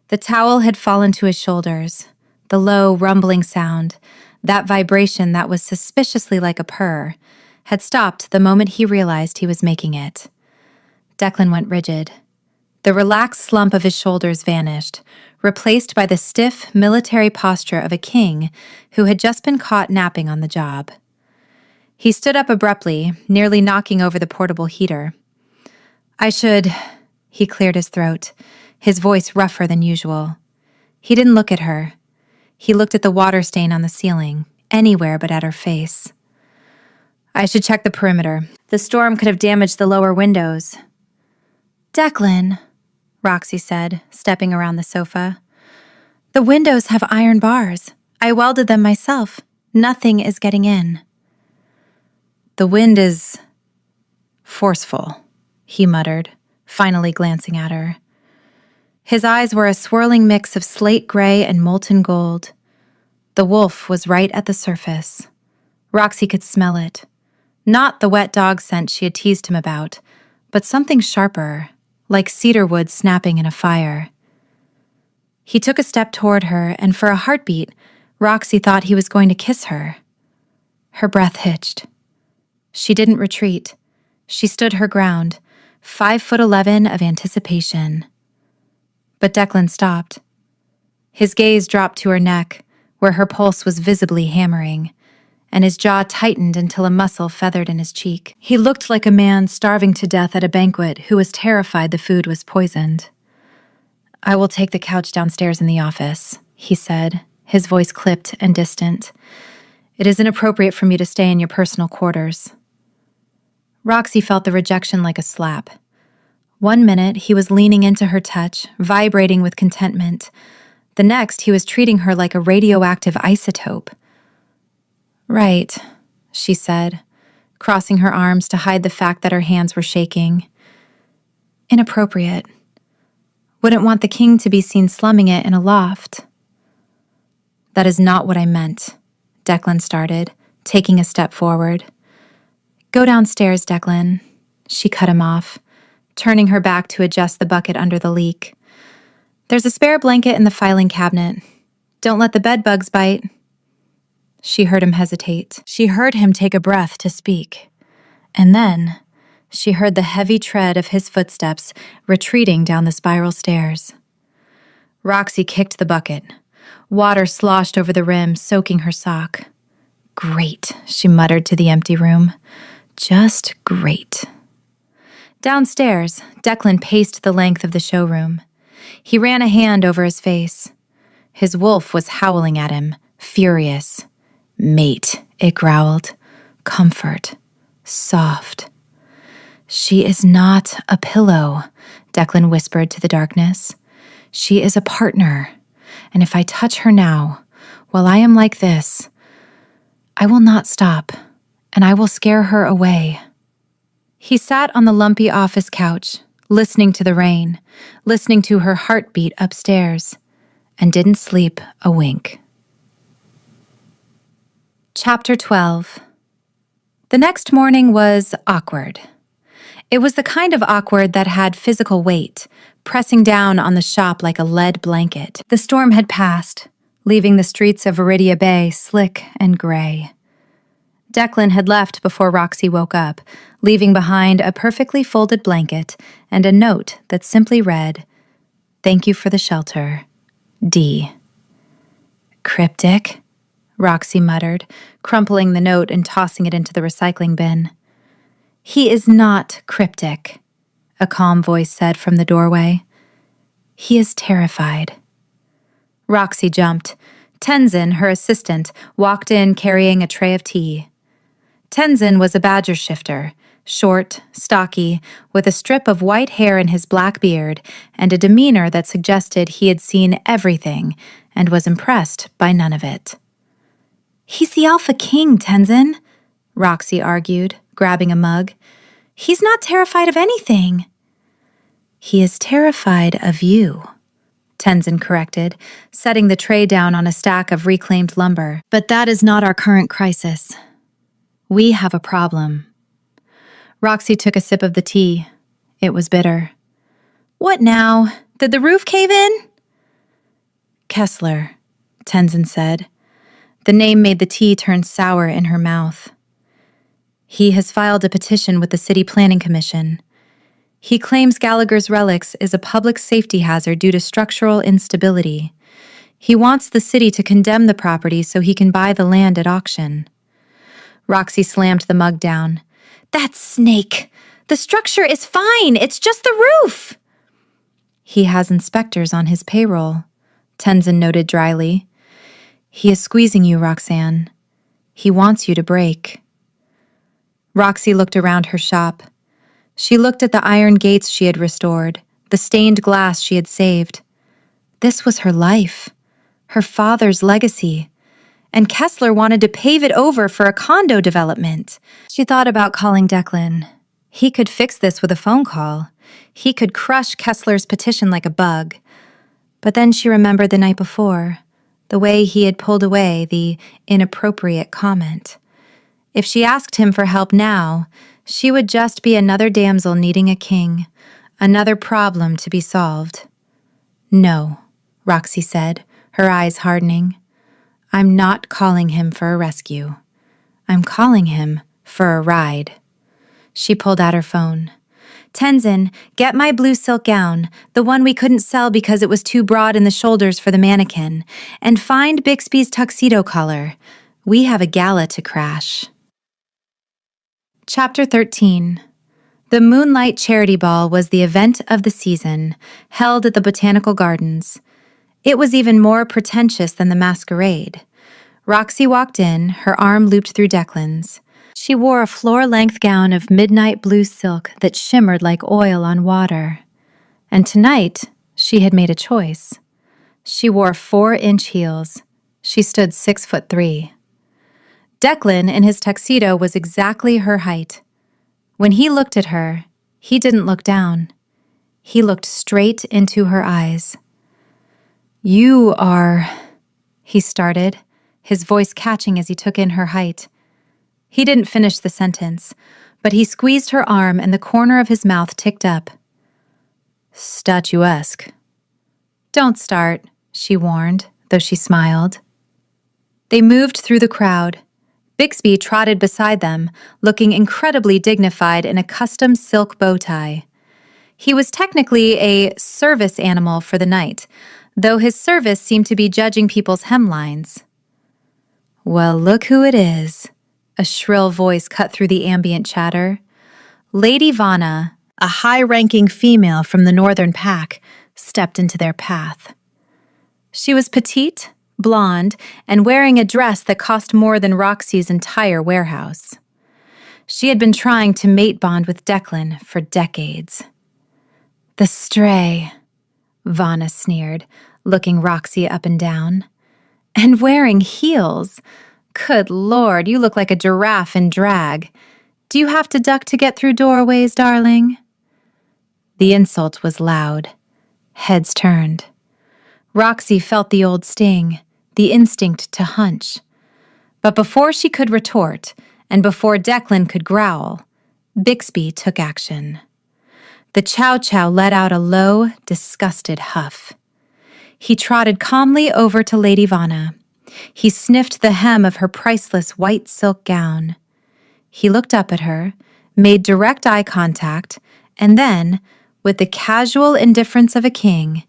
The towel had fallen to his shoulders. The low, rumbling sound, that vibration that was suspiciously like a purr, had stopped the moment he realized he was making it. Declan went rigid. The relaxed slump of his shoulders vanished, replaced by the stiff, military posture of a king who had just been caught napping on the job. He stood up abruptly, nearly knocking over the portable heater. He cleared his throat, his voice rougher than usual. He didn't look at her. He looked at the water stain on the ceiling, anywhere but at her face. I should check the perimeter. The storm could have damaged the lower windows. Declan, Roxy said, stepping around the sofa. The windows have iron bars. I welded them myself. Nothing is getting in. The wind is forceful, he muttered, finally glancing at her. His eyes were a swirling mix of slate gray and molten gold. The wolf was right at the surface. Roxy could smell it. Not the wet dog scent she had teased him about, but something sharper, like cedar wood snapping in a fire. He took a step toward her, and for a heartbeat, Roxy thought he was going to kiss her. Her breath hitched. She didn't retreat. She stood her ground, 5'11" of anticipation. But Declan stopped. His gaze dropped to her neck, where her pulse was visibly hammering, and his jaw tightened until a muscle feathered in his cheek. He looked like a man starving to death at a banquet who was terrified the food was poisoned. I will take the couch downstairs in the office, he said, his voice clipped and distant. It is inappropriate for me to stay in your personal quarters. Roxy felt the rejection like a slap. 1 minute, he was leaning into her touch, vibrating with contentment. The next, he was treating her like a radioactive isotope. Right, she said, crossing her arms to hide the fact that her hands were shaking. Inappropriate. Wouldn't want the king to be seen slumming it in a loft. That is not what I meant, Declan started, taking a step forward. Go downstairs, Declan, she cut him off, turning her back to adjust the bucket under the leak. There's a spare blanket in the filing cabinet. Don't let the bed bugs bite. She heard him hesitate. She heard him take a breath to speak. And then she heard the heavy tread of his footsteps retreating down the spiral stairs. Roxy kicked the bucket. Water sloshed over the rim, soaking her sock. Great, she muttered to the empty room. Just great. Downstairs, Declan paced the length of the showroom. He ran a hand over his face. His wolf was howling at him, furious. Mate, it growled. Comfort. Soft. She is not a pillow, Declan whispered to the darkness. She is a partner, and if I touch her now, while I am like this, I will not stop, and I will scare her away. He sat on the lumpy office couch, listening to the rain, listening to her heartbeat upstairs, and didn't sleep a wink. Chapter 12. The next morning was awkward. It was the kind of awkward that had physical weight, pressing down on the shop like a lead blanket. The storm had passed, leaving the streets of Viridia Bay slick and gray. Declan had left before Roxy woke up, leaving behind a perfectly folded blanket and a note that simply read, "Thank you for the shelter. D." Cryptic, Roxy muttered, crumpling the note and tossing it into the recycling bin. He is not cryptic, a calm voice said from the doorway. He is terrified. Roxy jumped. Tenzin, her assistant, walked in carrying a tray of tea. Tenzin was a badger shifter, short, stocky, with a strip of white hair in his black beard and a demeanor that suggested he had seen everything and was impressed by none of it. He's the Alpha King, Tenzin, Roxy argued, grabbing a mug. He's not terrified of anything. He is terrified of you, Tenzin corrected, setting the tray down on a stack of reclaimed lumber. But that is not our current crisis. We have a problem. Roxy took a sip of the tea. It was bitter. What now? Did the roof cave in? Kessler, Tenzin said. The name made the tea turn sour in her mouth. He has filed a petition with the City Planning Commission. He claims Gallagher's Relics is a public safety hazard due to structural instability. He wants the city to condemn the property so he can buy the land at auction. Roxy slammed the mug down. That snake! The structure is fine! It's just the roof! He has inspectors on his payroll, Tenzin noted dryly. He is squeezing you, Roxanne. He wants you to break. Roxy looked around her shop. She looked at the iron gates she had restored, the stained glass she had saved. This was her life, her father's legacy, and Kessler wanted to pave it over for a condo development. She thought about calling Declan. He could fix this with a phone call. He could crush Kessler's petition like a bug. But then she remembered the night before, the way he had pulled away the inappropriate comment. If she asked him for help now, she would just be another damsel needing a king, another problem to be solved. No, Roxy said, her eyes hardening. I'm not calling him for a rescue. I'm calling him for a ride. She pulled out her phone. Tenzin, get my blue silk gown, the one we couldn't sell because it was too broad in the shoulders for the mannequin, and find Bixby's tuxedo collar. We have a gala to crash. Chapter 13. The Moonlight Charity Ball was the event of the season, held at the Botanical Gardens. It was even more pretentious than the masquerade. Roxy walked in, her arm looped through Declan's. She wore a floor-length gown of midnight blue silk that shimmered like oil on water. And tonight, she had made a choice. She wore 4-inch heels. She stood 6'3". Declan, in his tuxedo, was exactly her height. When he looked at her, he didn't look down. He looked straight into her eyes. You are... he started, his voice catching as he took in her height. He didn't finish the sentence, but he squeezed her arm and the corner of his mouth ticked up. Statuesque. Don't start, she warned, though she smiled. They moved through the crowd. Bixby trotted beside them, looking incredibly dignified in a custom silk bow tie. He was technically a service animal for the night, though his service seemed to be judging people's hemlines. Well, look who it is. A shrill voice cut through the ambient chatter. Lady Vanna, a high-ranking female from the northern pack, stepped into their path. She was petite, blonde, and wearing a dress that cost more than Roxy's entire warehouse. She had been trying to mate bond with Declan for decades. The stray, Vanna sneered, looking Roxy up and down. And wearing heels. Good Lord, you look like a giraffe in drag. Do you have to duck to get through doorways, darling? The insult was loud. Heads turned. Roxy felt the old sting, the instinct to hunch. But before she could retort, and before Declan could growl, Bixby took action. The chow-chow let out a low, disgusted huff. He trotted calmly over to Lady Vanna. He sniffed the hem of her priceless white silk gown. He looked up at her, made direct eye contact, and then, with the casual indifference of a king,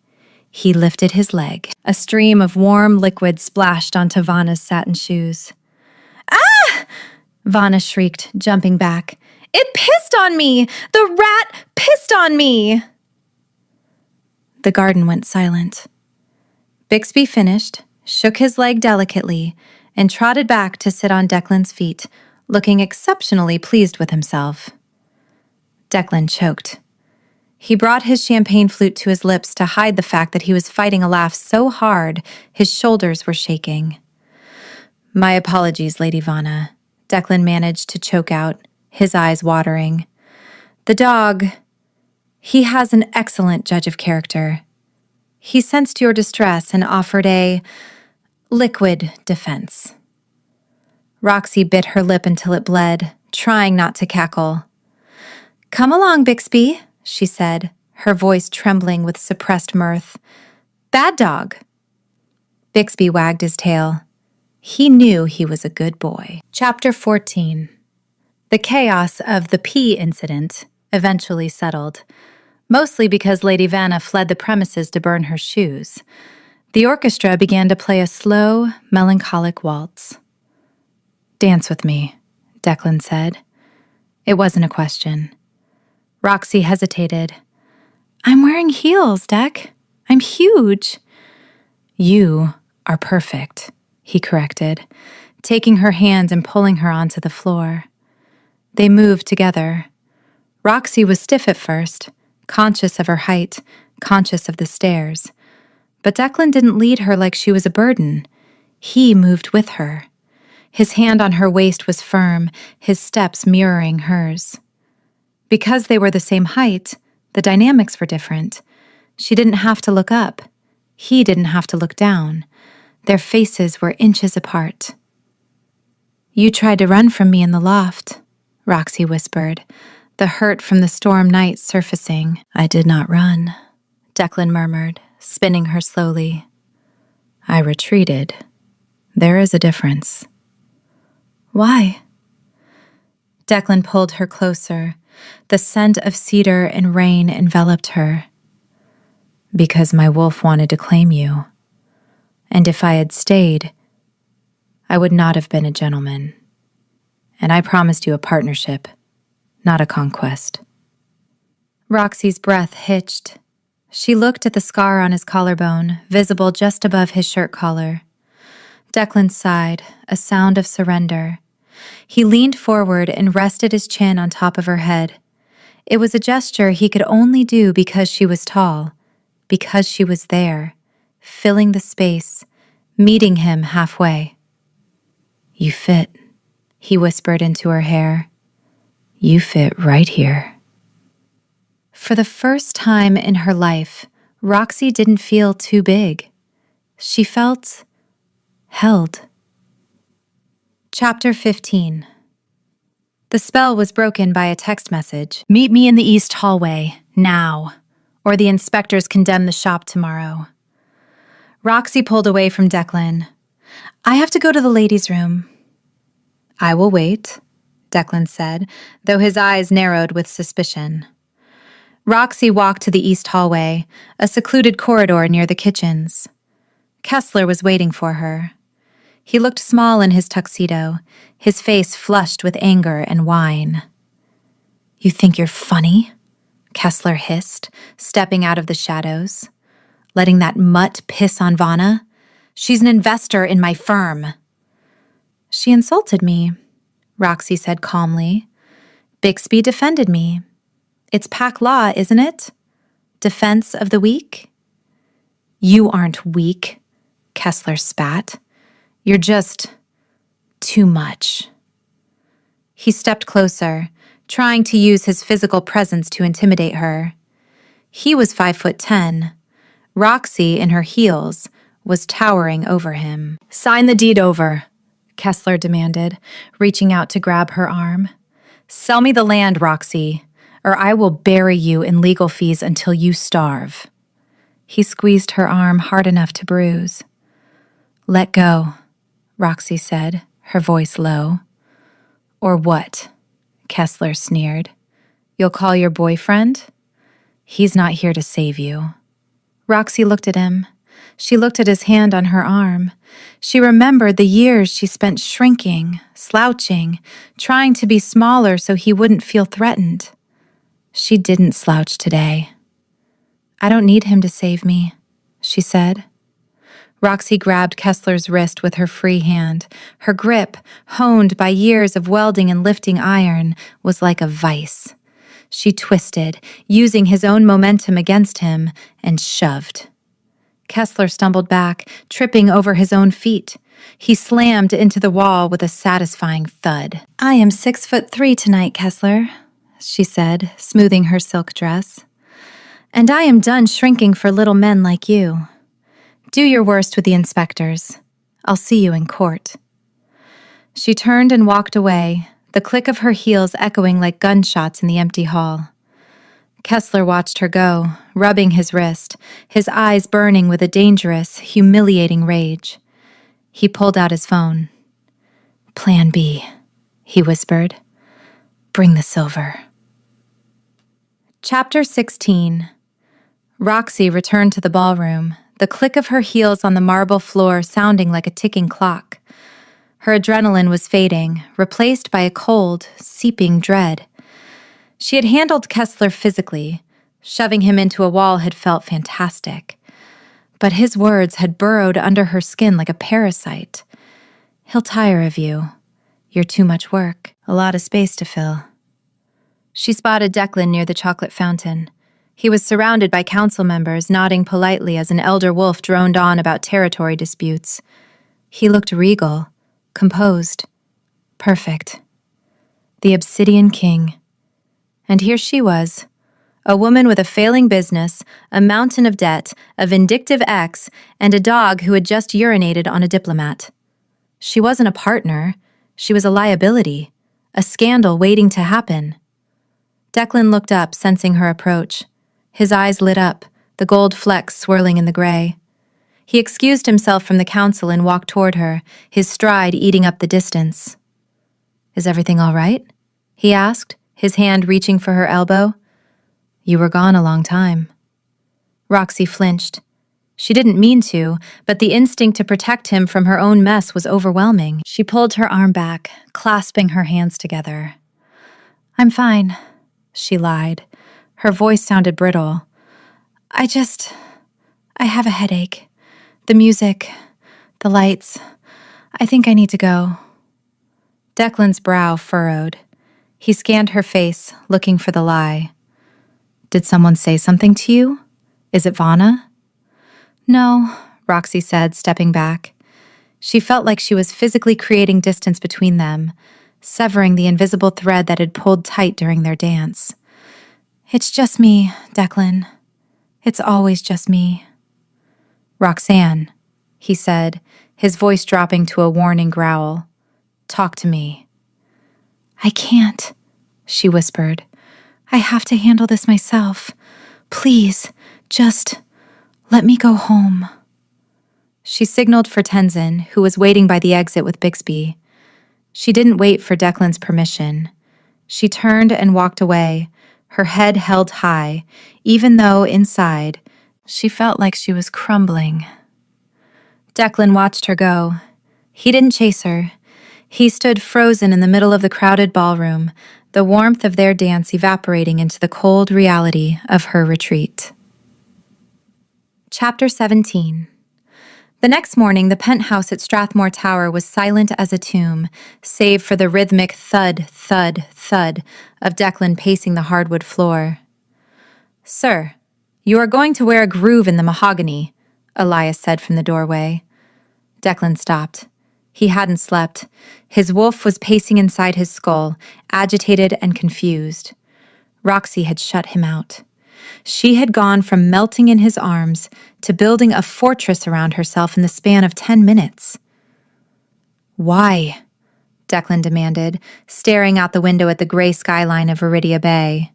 he lifted his leg. A stream of warm liquid splashed onto Vanna's satin shoes. Ah! Vanna shrieked, jumping back. It pissed on me! The rat pissed on me! The garden went silent. Bixby finished, shook his leg delicately, and trotted back to sit on Declan's feet, looking exceptionally pleased with himself. Declan choked. He brought his champagne flute to his lips to hide the fact that he was fighting a laugh so hard his shoulders were shaking. My apologies, Lady Vanna, Declan managed to choke out, his eyes watering. The dog, he has an excellent judge of character. He sensed your distress and offered a liquid defense. Roxy bit her lip until it bled, trying not to cackle. Come along, Bixby, she said, her voice trembling with suppressed mirth. Bad dog. Bixby wagged his tail. He knew he was a good boy. Chapter 14. The chaos of the pea incident eventually settled, mostly because Lady Vanna fled the premises to burn her shoes. The orchestra began to play a slow, melancholic waltz. Dance with me, Declan said. It wasn't a question. Roxy hesitated. I'm wearing heels, Dec. I'm huge. You are perfect, he corrected, taking her hands and pulling her onto the floor. They moved together. Roxy was stiff at first, conscious of her height, conscious of the stairs. But Declan didn't lead her like she was a burden. He moved with her. His hand on her waist was firm, his steps mirroring hers. Because they were the same height, the dynamics were different. She didn't have to look up. He didn't have to look down. Their faces were inches apart. You tried to run from me in the loft, Roxy whispered, the hurt from the storm night surfacing. I did not run, Declan murmured, spinning her slowly. I retreated. There is a difference. Why? Declan pulled her closer. The scent of cedar and rain enveloped her. Because my wolf wanted to claim you. And if I had stayed, I would not have been a gentleman. And I promised you a partnership, not a conquest. Roxy's breath hitched. She looked at the scar on his collarbone, visible just above his shirt collar. Declan sighed, a sound of surrender. He leaned forward and rested his chin on top of her head. It was a gesture he could only do because she was tall, because she was there, filling the space, meeting him halfway. You fit, he whispered into her hair. You fit right here. For the first time in her life, Roxy didn't feel too big. She felt held. Chapter 15. The spell was broken by a text message. Meet me in the east hallway, now, or the inspectors condemn the shop tomorrow. Roxy pulled away from Declan. I have to go to the ladies' room. I will wait, Declan said, though his eyes narrowed with suspicion. Roxy walked to the east hallway, a secluded corridor near the kitchens. Kessler was waiting for her. He looked small in his tuxedo, his face flushed with anger and wine. You think you're funny? Kessler hissed, stepping out of the shadows. Letting that mutt piss on Vanna? She's an investor in my firm. She insulted me, Roxy said calmly. Bixby defended me. It's pack law, isn't it? Defense of the weak? You aren't weak, Kessler spat. You're just too much. He stepped closer, trying to use his physical presence to intimidate her. He was 5'10". Roxy, in her heels, was towering over him. Sign the deed over, Kessler demanded, reaching out to grab her arm. Sell me the land, Roxy, or I will bury you in legal fees until you starve. He squeezed her arm hard enough to bruise. Let go, Roxy said, her voice low. Or what? Kessler sneered. You'll call your boyfriend? He's not here to save you. Roxy looked at him. She looked at his hand on her arm. She remembered the years she spent shrinking, slouching, trying to be smaller so he wouldn't feel threatened. She didn't slouch today. I don't need him to save me, she said. Roxy grabbed Kessler's wrist with her free hand. Her grip, honed by years of welding and lifting iron, was like a vice. She twisted, using his own momentum against him, and shoved. Kessler stumbled back, tripping over his own feet. He slammed into the wall with a satisfying thud. I am 6'3" tonight, Kessler, she said, smoothing her silk dress. And I am done shrinking for little men like you. Do your worst with the inspectors. I'll see you in court. She turned and walked away, the click of her heels echoing like gunshots in the empty hall. Kessler watched her go, rubbing his wrist, his eyes burning with a dangerous, humiliating rage. He pulled out his phone. Plan B, he whispered. Bring the silver. Chapter 16. Roxy returned to the ballroom, the click of her heels on the marble floor sounding like a ticking clock. Her adrenaline was fading, replaced by a cold, seeping dread. She had handled Kessler physically. Shoving him into a wall had felt fantastic. But his words had burrowed under her skin like a parasite. "He'll tire of you. You're too much work. A lot of space to fill." She spotted Declan near the chocolate fountain. He was surrounded by council members, nodding politely as an elder wolf droned on about territory disputes. He looked regal, composed, perfect. The Obsidian King. And here she was, a woman with a failing business, a mountain of debt, a vindictive ex, and a dog who had just urinated on a diplomat. She wasn't a partner. She was a liability, a scandal waiting to happen. Declan looked up, sensing her approach. His eyes lit up, the gold flecks swirling in the gray. He excused himself from the council and walked toward her, his stride eating up the distance. "Is everything all right?" he asked, his hand reaching for her elbow. "You were gone a long time." Roxy flinched. She didn't mean to, but the instinct to protect him from her own mess was overwhelming. She pulled her arm back, clasping her hands together. "I'm fine," she lied. Her voice sounded brittle. I have a headache. The music, the lights. I think I need to go." Declan's brow furrowed. He scanned her face, looking for the lie. "Did someone say something to you? Is it Vana?" "No," Roxy said, stepping back. She felt like she was physically creating distance between them, severing the invisible thread that had pulled tight during their dance. "It's just me, Declan. It's always just me." "Roxanne," he said, his voice dropping to a warning growl. "Talk to me." "I can't," she whispered. "I have to handle this myself. Please, just let me go home." She signaled for Tenzin, who was waiting by the exit with Bixby. She didn't wait for Declan's permission. She turned and walked away, her head held high, even though inside she felt like she was crumbling. Declan watched her go. He didn't chase her. He stood frozen in the middle of the crowded ballroom, the warmth of their dance evaporating into the cold reality of her retreat. Chapter 17. The next morning, the penthouse at Strathmore Tower was silent as a tomb, save for the rhythmic thud, thud, thud of Declan pacing the hardwood floor. "Sir, you are going to wear a groove in the mahogany," Elias said from the doorway. Declan stopped. He hadn't slept. His wolf was pacing inside his skull, agitated and confused. Roxy had shut him out. She had gone from melting in his arms to building a fortress around herself in the span of 10 minutes. "Why?" Declan demanded, staring out the window at the gray skyline of Viridia Bay.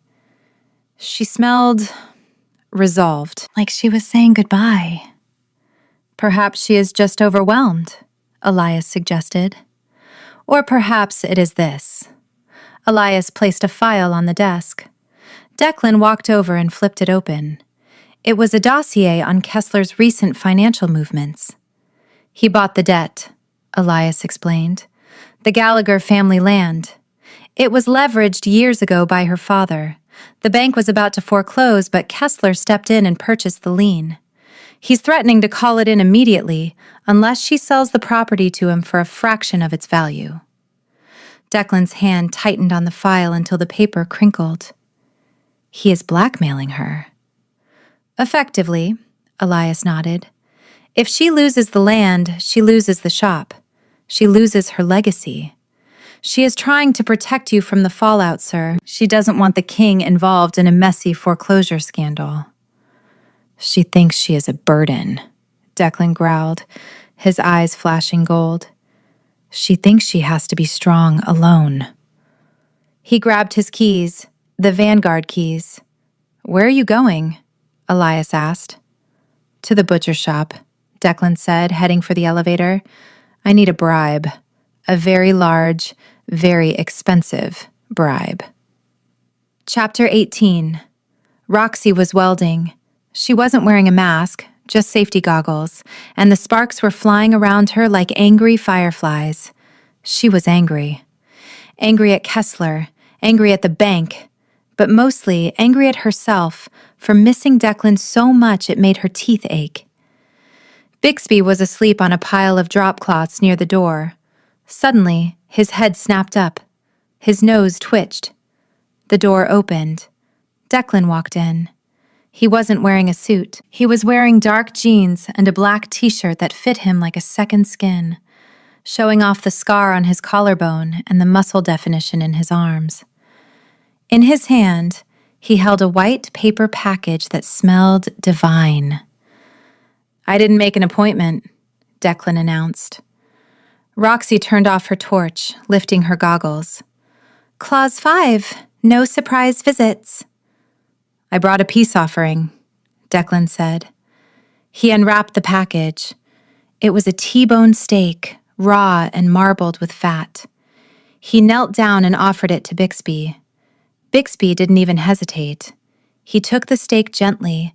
She smelled resolved, like she was saying goodbye. "Perhaps she is just overwhelmed," Elias suggested. "Or perhaps it is this." Elias placed a file on the desk. Declan walked over and flipped it open. It was a dossier on Kessler's recent financial movements. "He bought the debt," Elias explained. "The Gallagher family land. It was leveraged years ago by her father. The bank was about to foreclose, but Kessler stepped in and purchased the lien. He's threatening to call it in immediately unless she sells the property to him for a fraction of its value." Declan's hand tightened on the file until the paper crinkled. "He is blackmailing her." "Effectively," Elias nodded. "If she loses the land, she loses the shop. She loses her legacy. She is trying to protect you from the fallout, sir. She doesn't want the king involved in a messy foreclosure scandal." "She thinks she is a burden," Declan growled, his eyes flashing gold. "She thinks she has to be strong alone." He grabbed his keys, the Vanguard keys. "Where are you going?" Elias asked. "To the butcher shop," Declan said, heading for the elevator. "I need a bribe. A very large, very expensive bribe." Chapter 18. Roxy was welding. She wasn't wearing a mask, just safety goggles, and the sparks were flying around her like angry fireflies. She was angry. Angry at Kessler, angry at the bank, but mostly angry at herself for missing Declan so much it made her teeth ache. Bixby was asleep on a pile of drop cloths near the door. Suddenly, his head snapped up. His nose twitched. The door opened. Declan walked in. He wasn't wearing a suit. He was wearing dark jeans and a black t-shirt that fit him like a second skin, showing off the scar on his collarbone and the muscle definition in his arms. In his hand, he held a white paper package that smelled divine. "I didn't make an appointment," Declan announced. Roxy turned off her torch, lifting her goggles. "Clause 5, no surprise visits." "I brought a peace offering," Declan said. He unwrapped the package. It was a T-bone steak, raw and marbled with fat. He knelt down and offered it to Bixby. Bixby didn't even hesitate. He took the steak gently,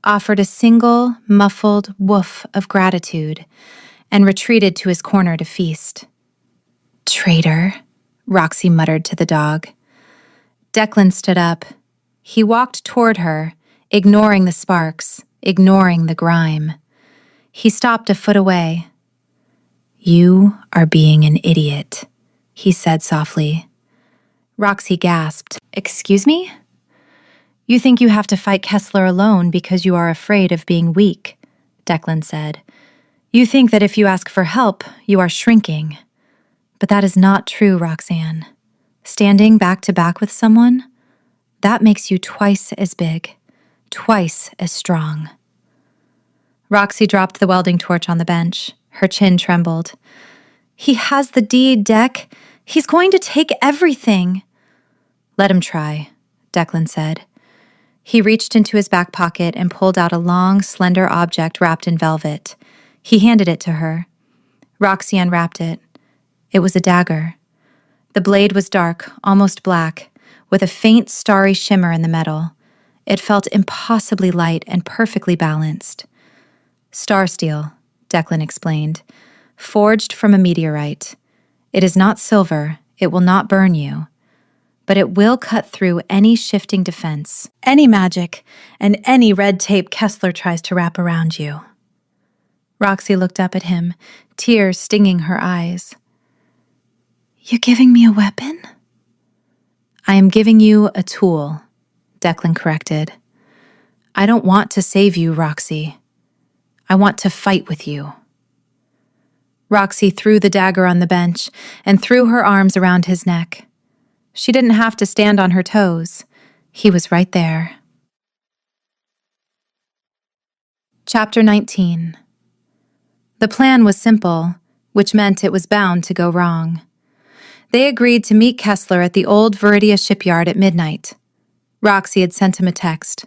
offered a single, muffled woof of gratitude, and retreated to his corner to feast. "Traitor," Roxy muttered to the dog. Declan stood up. He walked toward her, ignoring the sparks, ignoring the grime. He stopped a foot away. "You are being an idiot," he said softly. Roxy gasped. "Excuse me?" "You think you have to fight Kessler alone because you are afraid of being weak," Declan said. "You think that if you ask for help, you are shrinking. But that is not true, Roxanne. Standing back to back with someone, that makes you twice as big, twice as strong." Roxy dropped the welding torch on the bench. Her chin trembled. "He has the deed, Deck. He's going to take everything." "Let him try," Declan said. He reached into his back pocket and pulled out a long, slender object wrapped in velvet. He handed it to her. Roxy unwrapped it. It was a dagger. The blade was dark, almost black, with a faint, starry shimmer in the metal. It felt impossibly light and perfectly balanced. "Star steel," Declan explained, "forged from a meteorite. It is not silver, it will not burn you, but it will cut through any shifting defense, any magic, and any red tape Kessler tries to wrap around you." Roxy looked up at him, tears stinging her eyes. "You're giving me a weapon?" "I am giving you a tool," Declan corrected. "I don't want to save you, Roxy. I want to fight with you." Roxy threw the dagger on the bench and threw her arms around his neck. She didn't have to stand on her toes. He was right there. Chapter 19. The plan was simple, which meant it was bound to go wrong. They agreed to meet Kessler at the old Viridia shipyard at midnight. Roxy had sent him a text.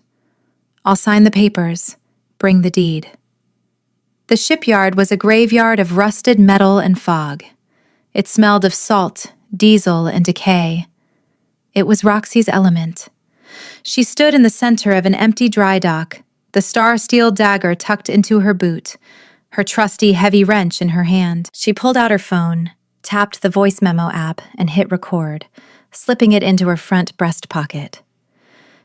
"I'll sign the papers. Bring the deed." The shipyard was a graveyard of rusted metal and fog. It smelled of salt, diesel, and decay. It was Roxy's element. She stood in the center of an empty dry dock, the star steel dagger tucked into her boot, her trusty heavy wrench in her hand. She pulled out her phone, tapped the voice memo app, and hit record, slipping it into her front breast pocket.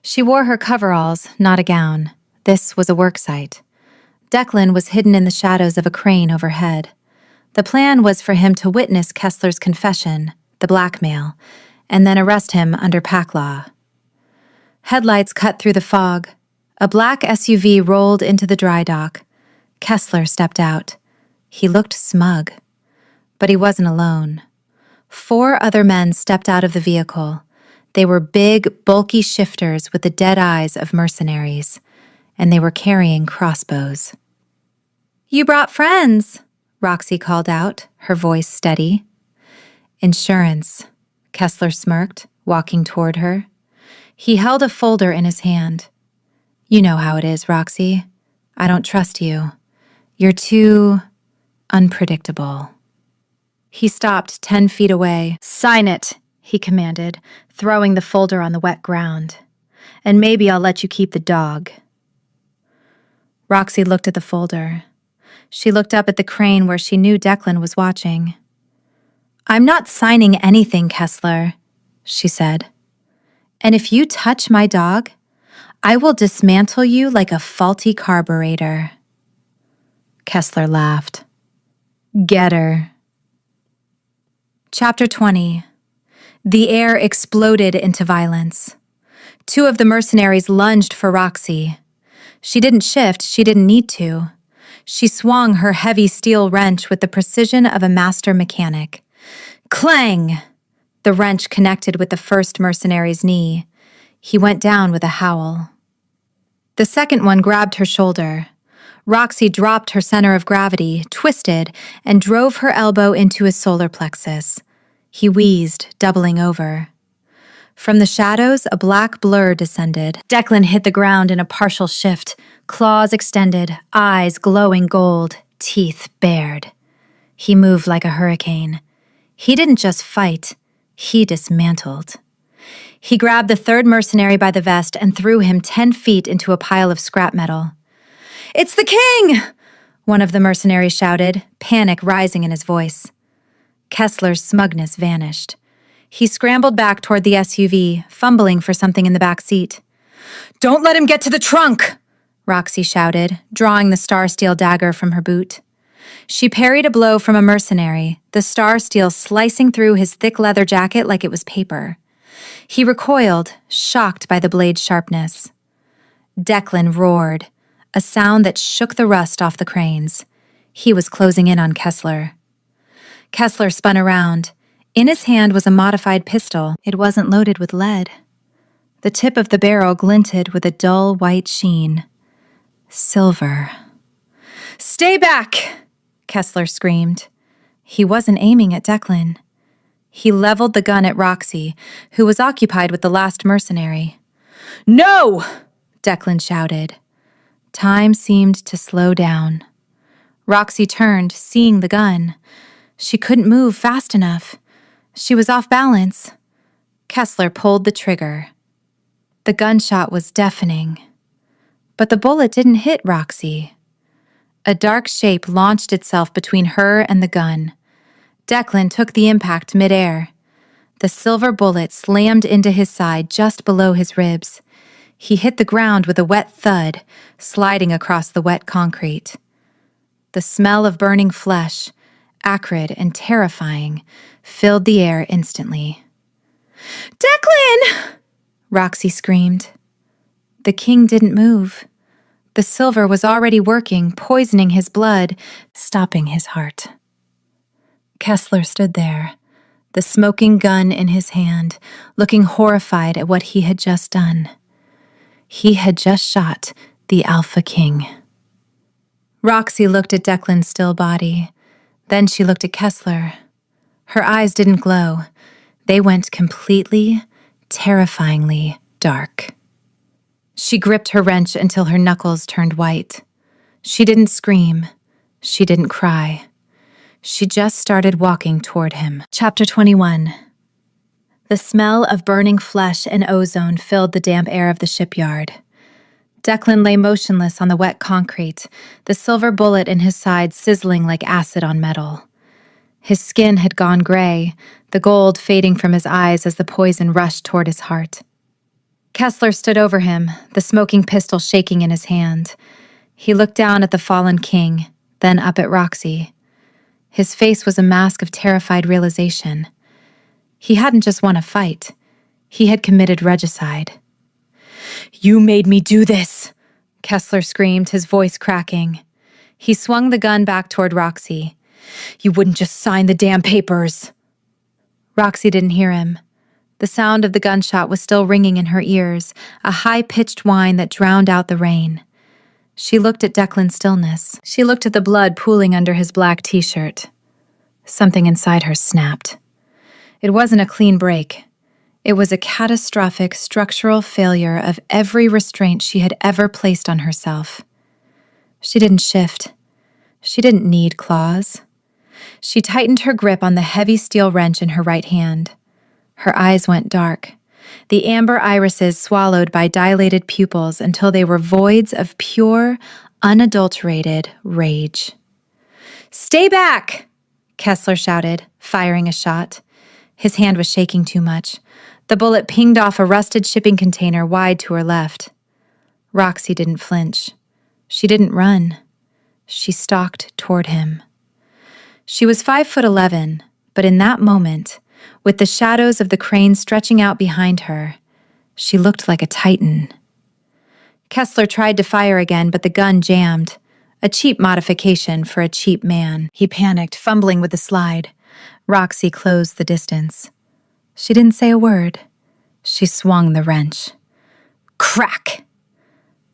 She wore her coveralls, not a gown. This was a work site. Declan was hidden in the shadows of a crane overhead. The plan was for him to witness Kessler's confession, the blackmail, and then arrest him under pack law. Headlights cut through the fog. A black SUV rolled into the dry dock. Kessler stepped out. He looked smug. But he wasn't alone. 4 other men stepped out of the vehicle. They were big, bulky shifters with the dead eyes of mercenaries, and they were carrying crossbows. "You brought friends," Roxy called out, her voice steady. "Insurance," Kessler smirked, walking toward her. He held a folder in his hand. "You know how it is, Roxy. I don't trust you. You're too unpredictable." He stopped 10 feet away. "Sign it," he commanded, throwing the folder on the wet ground. "And maybe I'll let you keep the dog." Roxy looked at the folder. She looked up at the crane where she knew Declan was watching. "I'm not signing anything, Kessler," she said. "And if you touch my dog, I will dismantle you like a faulty carburetor." Kessler laughed. Get her. Chapter 20. The air exploded into violence. 2 of the mercenaries lunged for Roxy. She didn't shift, she didn't need to. She swung her heavy steel wrench with the precision of a master mechanic. Clang! The wrench connected with the first mercenary's knee. He went down with a howl. The second one grabbed her shoulder. Roxy dropped her center of gravity, twisted, and drove her elbow into his solar plexus. He wheezed, doubling over. From the shadows, a black blur descended. Declan hit the ground in a partial shift, claws extended, eyes glowing gold, teeth bared. He moved like a hurricane. He didn't just fight, he dismantled. He grabbed the third mercenary by the vest and threw him 10 feet into a pile of scrap metal. "It's the king!" one of the mercenaries shouted, panic rising in his voice. Kessler's smugness vanished. He scrambled back toward the SUV, fumbling for something in the back seat. "Don't let him get to the trunk!" Roxy shouted, drawing the star steel dagger from her boot. She parried a blow from a mercenary, the star steel slicing through his thick leather jacket like it was paper. He recoiled, shocked by the blade's sharpness. Declan roared, a sound that shook the rust off the cranes. He was closing in on Kessler. Kessler spun around. In his hand was a modified pistol. It wasn't loaded with lead. The tip of the barrel glinted with a dull white sheen. Silver. "Stay back!" Kessler screamed. He wasn't aiming at Declan. He leveled the gun at Roxy, who was occupied with the last mercenary. "No!" Declan shouted. Time seemed to slow down. Roxy turned, seeing the gun. She couldn't move fast enough. She was off balance. Kessler pulled the trigger. The gunshot was deafening. But the bullet didn't hit Roxy. A dark shape launched itself between her and the gun. Declan took the impact midair. The silver bullet slammed into his side just below his ribs. He hit the ground with a wet thud, sliding across the wet concrete. The smell of burning flesh, acrid and terrifying, filled the air instantly. "Declan!" Roxy screamed. The king didn't move. The silver was already working, poisoning his blood, stopping his heart. Kessler stood there, the smoking gun in his hand, looking horrified at what he had just done. He had just shot the Alpha King. Roxy looked at Declan's still body. Then she looked at Kessler. Her eyes didn't glow. They went completely, terrifyingly dark. She gripped her wrench until her knuckles turned white. She didn't scream. She didn't cry. She just started walking toward him. Chapter 21. The smell of burning flesh and ozone filled the damp air of the shipyard. Declan lay motionless on the wet concrete, the silver bullet in his side sizzling like acid on metal. His skin had gone gray, the gold fading from his eyes as the poison rushed toward his heart. Kessler stood over him, the smoking pistol shaking in his hand. He looked down at the fallen king, then up at Roxy. His face was a mask of terrified realization. He hadn't just won a fight. He had committed regicide. "You made me do this!" Kessler screamed, his voice cracking. He swung the gun back toward Roxy. "You wouldn't just sign the damn papers!" Roxy didn't hear him. The sound of the gunshot was still ringing in her ears, a high-pitched whine that drowned out the rain. She looked at Declan's stillness. She looked at the blood pooling under his black t-shirt. Something inside her snapped. It wasn't a clean break. It was a catastrophic structural failure of every restraint she had ever placed on herself. She didn't shift. She didn't need claws. She tightened her grip on the heavy steel wrench in her right hand. Her eyes went dark, the amber irises swallowed by dilated pupils until they were voids of pure, unadulterated rage. "Stay back!" Kessler shouted, firing a shot. His hand was shaking too much. The bullet pinged off a rusted shipping container wide to her left. Roxy didn't flinch. She didn't run. She stalked toward him. She was 5'11", but in that moment, with the shadows of the crane stretching out behind her, she looked like a titan. Kessler tried to fire again, but the gun jammed, a cheap modification for a cheap man. He panicked, fumbling with the slide. Roxy closed the distance. She didn't say a word. She swung the wrench. Crack!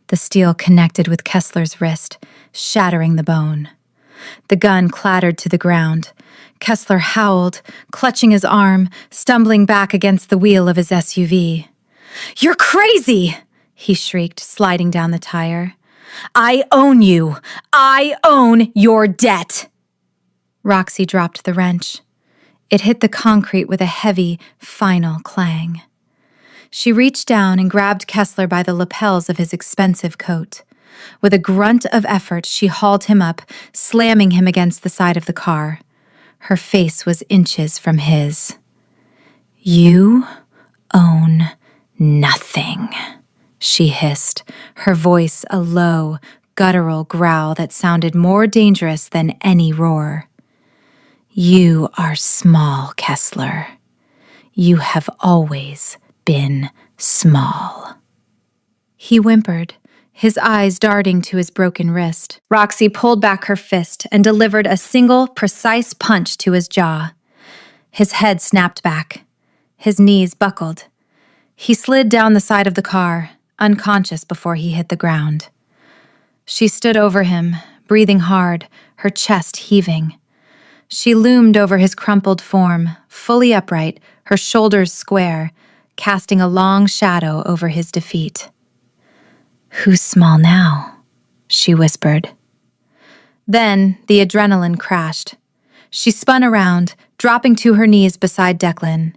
The steel connected with Kessler's wrist, shattering the bone. The gun clattered to the ground. Kessler howled, clutching his arm, stumbling back against the wheel of his SUV. "You're crazy!" he shrieked, sliding down the tire. "I own you! I own your debt!" Roxy dropped the wrench. It hit the concrete with a heavy, final clang. She reached down and grabbed Kessler by the lapels of his expensive coat. With a grunt of effort, she hauled him up, slamming him against the side of the car. Her face was inches from his. "You own nothing," she hissed, her voice a low, guttural growl that sounded more dangerous than any roar. "You are small, Kessler. You have always been small." He whimpered, his eyes darting to his broken wrist. Roxy pulled back her fist and delivered a single, precise punch to his jaw. His head snapped back. His knees buckled. He slid down the side of the car, unconscious before he hit the ground. She stood over him, breathing hard, her chest heaving. She loomed over his crumpled form, fully upright, her shoulders square, casting a long shadow over his defeat. "Who's small now?" she whispered. Then the adrenaline crashed. She spun around, dropping to her knees beside Declan.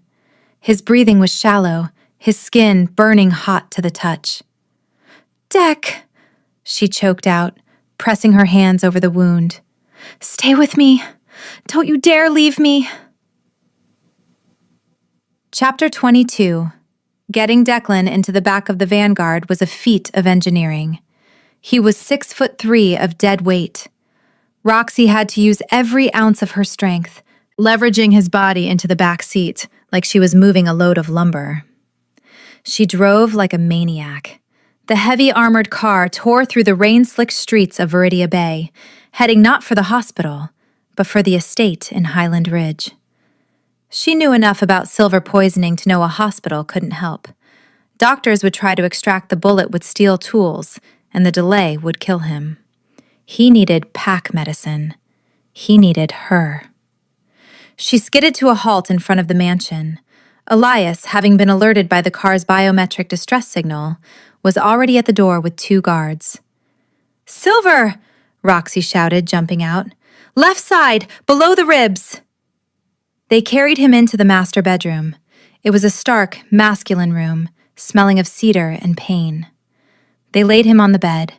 His breathing was shallow, his skin burning hot to the touch. "Deck," she choked out, pressing her hands over the wound. "Stay with me. Don't you dare leave me." Chapter 22. Getting Declan into the back of the Vanguard was a feat of engineering. He was 6'3" of dead weight. Roxy had to use every ounce of her strength, leveraging his body into the back seat like she was moving a load of lumber. She drove like a maniac. The heavy armored car tore through the rain-slicked streets of Viridia Bay, heading not for the hospital, but for the estate in Highland Ridge. She knew enough about silver poisoning to know a hospital couldn't help. Doctors would try to extract the bullet with steel tools, and the delay would kill him. He needed pack medicine. He needed her. She skidded to a halt in front of the mansion. Elias, having been alerted by the car's biometric distress signal, was already at the door with 2 guards. "Silver!" Roxy shouted, jumping out. "Left side, below the ribs!" They carried him into the master bedroom. It was a stark, masculine room, smelling of cedar and pain. They laid him on the bed.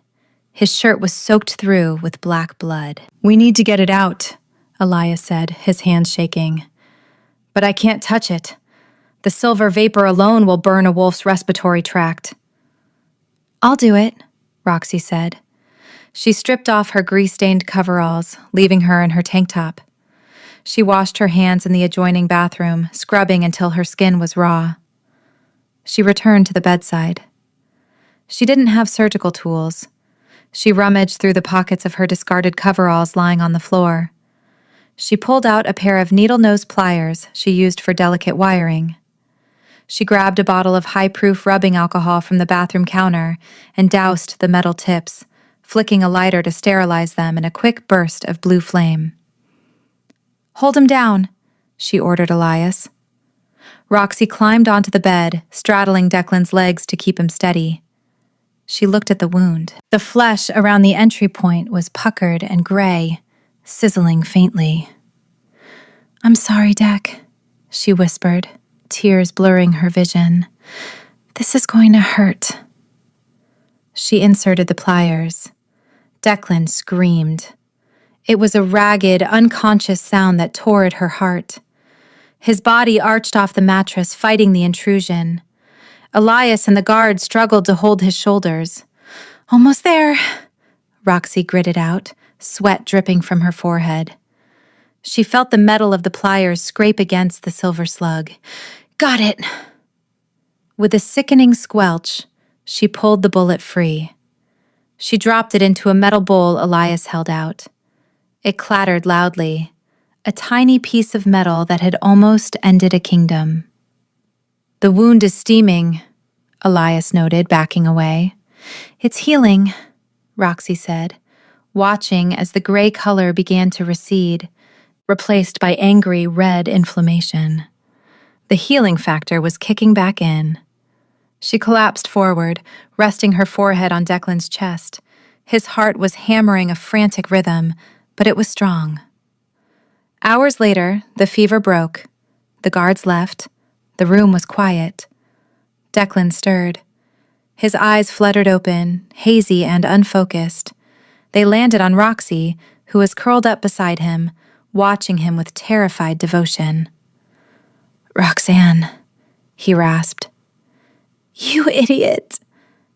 His shirt was soaked through with black blood. "We need to get it out," Elias said, his hands shaking. "But I can't touch it. The silver vapor alone will burn a wolf's respiratory tract." "I'll do it," Roxy said. She stripped off her grease-stained coveralls, leaving her in her tank top. She washed her hands in the adjoining bathroom, scrubbing until her skin was raw. She returned to the bedside. She didn't have surgical tools. She rummaged through the pockets of her discarded coveralls lying on the floor. She pulled out a pair of needle-nose pliers she used for delicate wiring. She grabbed a bottle of high-proof rubbing alcohol from the bathroom counter and doused the metal tips, flicking a lighter to sterilize them in a quick burst of blue flame. "Hold him down," she ordered Elias. Roxy climbed onto the bed, straddling Declan's legs to keep him steady. She looked at the wound. The flesh around the entry point was puckered and gray, sizzling faintly. "I'm sorry, Deck," she whispered, tears blurring her vision. "This is going to hurt." She inserted the pliers. Declan screamed. It was a ragged, unconscious sound that tore at her heart. His body arched off the mattress, fighting the intrusion. Elias and the guard struggled to hold his shoulders. "Almost there," Roxy gritted out, sweat dripping from her forehead. She felt the metal of the pliers scrape against the silver slug. Got it! With a sickening squelch, she pulled the bullet free. She dropped it into a metal bowl Elias held out. It clattered loudly, a tiny piece of metal that had almost ended a kingdom. The wound is steaming, Elias noted, backing away. It's healing, Roxy said, watching as the gray color began to recede, replaced by angry red inflammation. The healing factor was kicking back in. She collapsed forward, resting her forehead on Declan's chest. His heart was hammering a frantic rhythm, but it was strong. Hours later, the fever broke. The guards left. The room was quiet. Declan stirred. His eyes fluttered open, hazy and unfocused. They landed on Roxy, who was curled up beside him, watching him with terrified devotion. "Roxanne," he rasped. "You idiot,"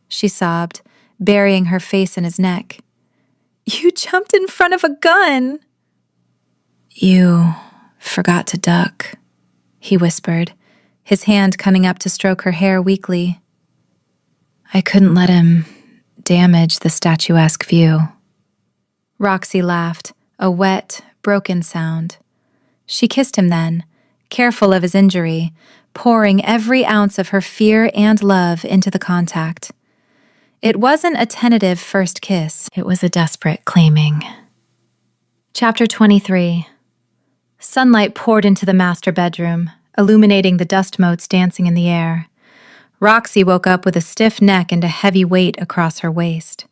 she sobbed, burying her face in his neck. "You jumped in front of a gun." "You forgot to duck," he whispered, his hand coming up to stroke her hair weakly. "I couldn't let him damage the statuesque view." Roxy laughed, a wet, broken sound. She kissed him then, careful of his injury, pouring every ounce of her fear and love into the contact. It wasn't a tentative first kiss, it was a desperate claiming. Chapter 23. Sunlight poured into the master bedroom, illuminating the dust motes dancing in the air. Roxy woke up with a stiff neck and a heavy weight across her waist.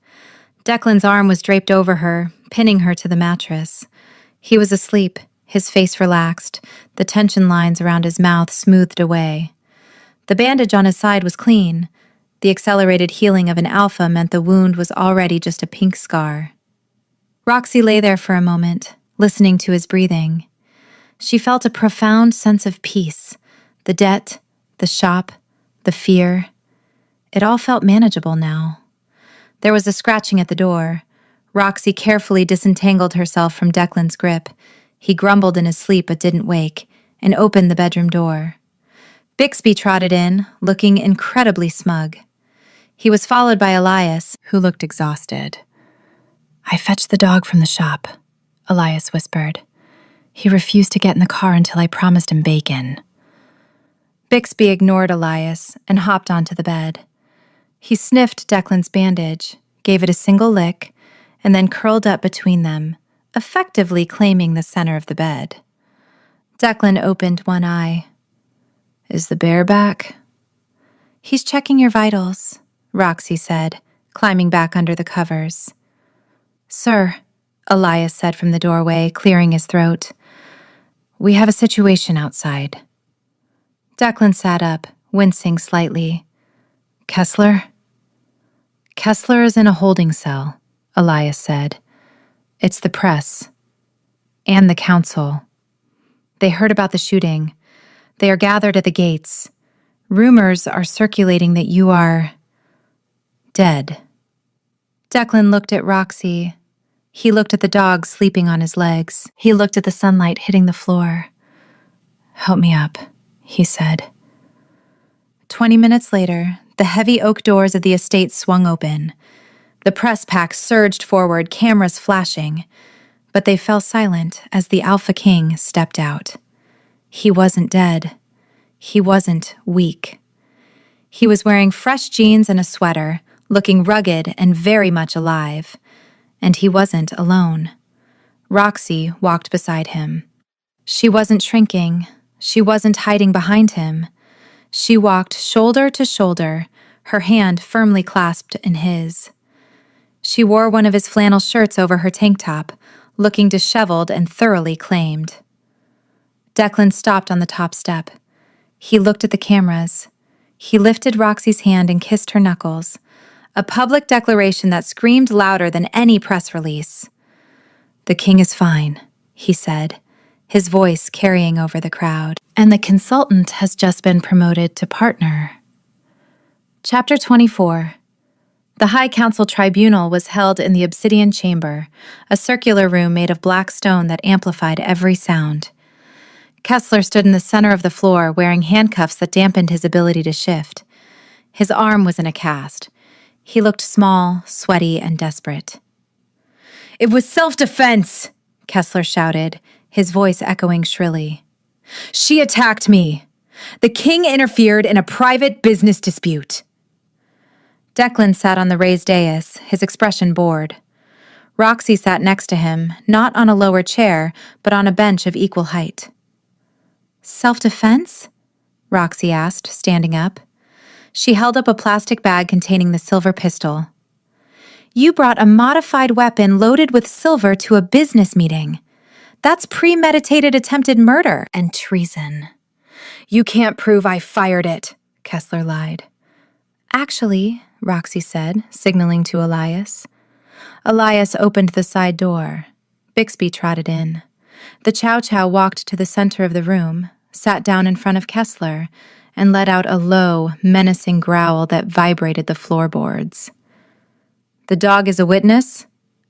Declan's arm was draped over her, pinning her to the mattress. He was asleep, his face relaxed, the tension lines around his mouth smoothed away. The bandage on his side was clean. The accelerated healing of an alpha meant the wound was already just a pink scar. Roxy lay there for a moment, listening to his breathing. She felt a profound sense of peace. The debt, the shop, the fear. It all felt manageable now. There was a scratching at the door. Roxy carefully disentangled herself from Declan's grip. He grumbled in his sleep but didn't wake, and opened the bedroom door. Bixby trotted in, looking incredibly smug. He was followed by Elias, who looked exhausted. "I fetched the dog from the shop," Elias whispered. "He refused to get in the car until I promised him bacon." Bixby ignored Elias and hopped onto the bed. He sniffed Declan's bandage, gave it a single lick, and then curled up between them, effectively claiming the center of the bed. Declan opened one eye. "Is the bear back?" "He's checking your vitals," Roxy said, climbing back under the covers. "Sir," Elias said from the doorway, clearing his throat, "we have a situation outside." Declan sat up, wincing slightly. "Kessler?" "Kessler is in a holding cell," Elias said. "It's the press. And the council. They heard about the shooting. They are gathered at the gates. Rumors are circulating that you are dead." Declan looked at Roxy. He looked at the dog sleeping on his legs. He looked at the sunlight hitting the floor. "Help me up," he said. 20 minutes later, the heavy oak doors of the estate swung open. The press pack surged forward, cameras flashing, but they fell silent as the Alpha King stepped out. He wasn't dead. He wasn't weak. He was wearing fresh jeans and a sweater, looking rugged and very much alive. And he wasn't alone. Roxy walked beside him. She wasn't shrinking. She wasn't hiding behind him. She walked shoulder to shoulder, her hand firmly clasped in his. She wore one of his flannel shirts over her tank top, looking disheveled and thoroughly claimed. Declan stopped on the top step. He looked at the cameras. He lifted Roxy's hand and kissed her knuckles, a public declaration that screamed louder than any press release. "The king is fine," he said, his voice carrying over the crowd. "And the consultant has just been promoted to partner." Chapter 24. The High Council Tribunal was held in the Obsidian Chamber, a circular room made of black stone that amplified every sound. Kessler stood in the center of the floor, wearing handcuffs that dampened his ability to shift. His arm was in a cast. He looked small, sweaty, and desperate. "It was self-defense," Kessler shouted, his voice echoing shrilly. "She attacked me. The king interfered in a private business dispute." Declan sat on the raised dais, his expression bored. Roxy sat next to him, not on a lower chair, but on a bench of equal height. "Self-defense?" Roxy asked, standing up. She held up a plastic bag containing the silver pistol. "You brought a modified weapon loaded with silver to a business meeting. That's premeditated attempted murder and treason." "You can't prove I fired it," Kessler lied. "Actually," Roxy said, signaling to Elias. Elias opened the side door. Bixby trotted in. The Chow Chow walked to the center of the room, sat down in front of Kessler, and let out a low, menacing growl that vibrated the floorboards. "The dog is a witness?"